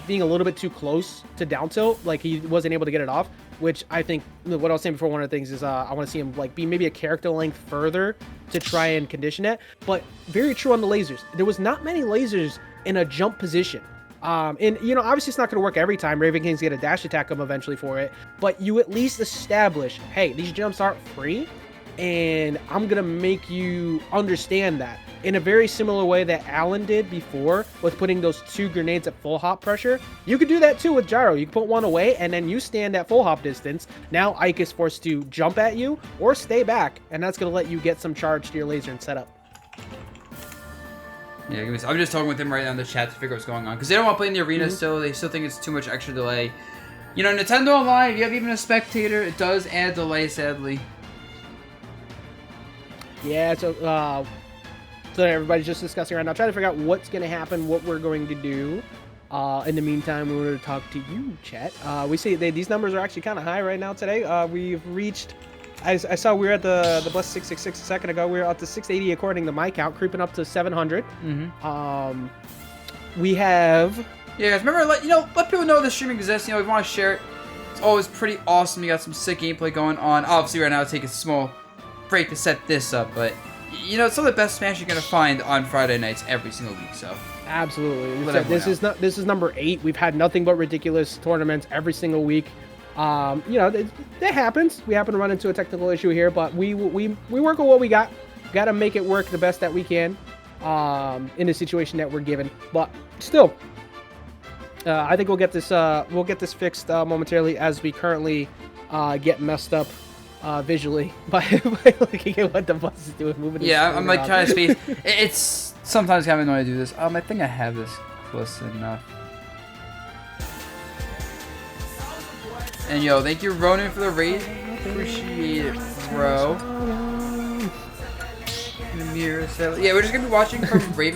being a little bit too close to down tilt, like he wasn't able to get it off. Which I think, what I was saying before, one of the things is I want to see him like be maybe a character length further to try and condition it. But very true on the lasers. There was not many lasers in a jump position. And you know, obviously it's not going to work every time. Ravenking's going to dash attack him eventually for it, but you at least establish, hey, these jumps aren't free, and I'm going to make you understand that in a very similar way that Alan did before with putting those 2 grenades at full hop pressure. You could do that too with gyro. You can put one away and then you stand at full hop distance. Now Ike is forced to jump at you or stay back, and that's going to let you get some charge to your laser and setup. Yeah, I'm just talking with him right now in the chat to figure out what's going on, because they don't want to play in the arena still. They still think it's too much extra delay. You know, Nintendo Online, if you have even a spectator, it does add delay, sadly. Yeah, so everybody's just discussing right now, trying to figure out what's going to happen, what we're going to do. In the meantime, we wanted to talk to you, chat. We see these numbers are actually kind of high right now today. We've reached, I saw we were at the Bless 666 a second ago. We were up to 680 according to my count, creeping up to 700. We have... Yeah, guys, remember, let people know this streaming exists. You know, we want to share it. It's always pretty awesome. You got some sick gameplay going on. Obviously, right now, I'll take a small break to set this up, but you know, it's some of the best Smash you're gonna find on Friday nights every single week. So absolutely, this is number 8. We've had nothing but ridiculous tournaments every single week. You know, that happens. We happen to run into a technical issue here, but we work with what we got. Got to make it work the best that we can in the situation that we're given. But still, I think we'll get this fixed momentarily, as we currently get messed up visually by looking at what the bus is doing, moving. Yeah, I'm like trying to space. It's sometimes kind of annoying to do this. I think I have this close enough. And yo, thank you, Ronan, for the raid. Appreciate it, bro. Yeah, we're just gonna be watching from Raven.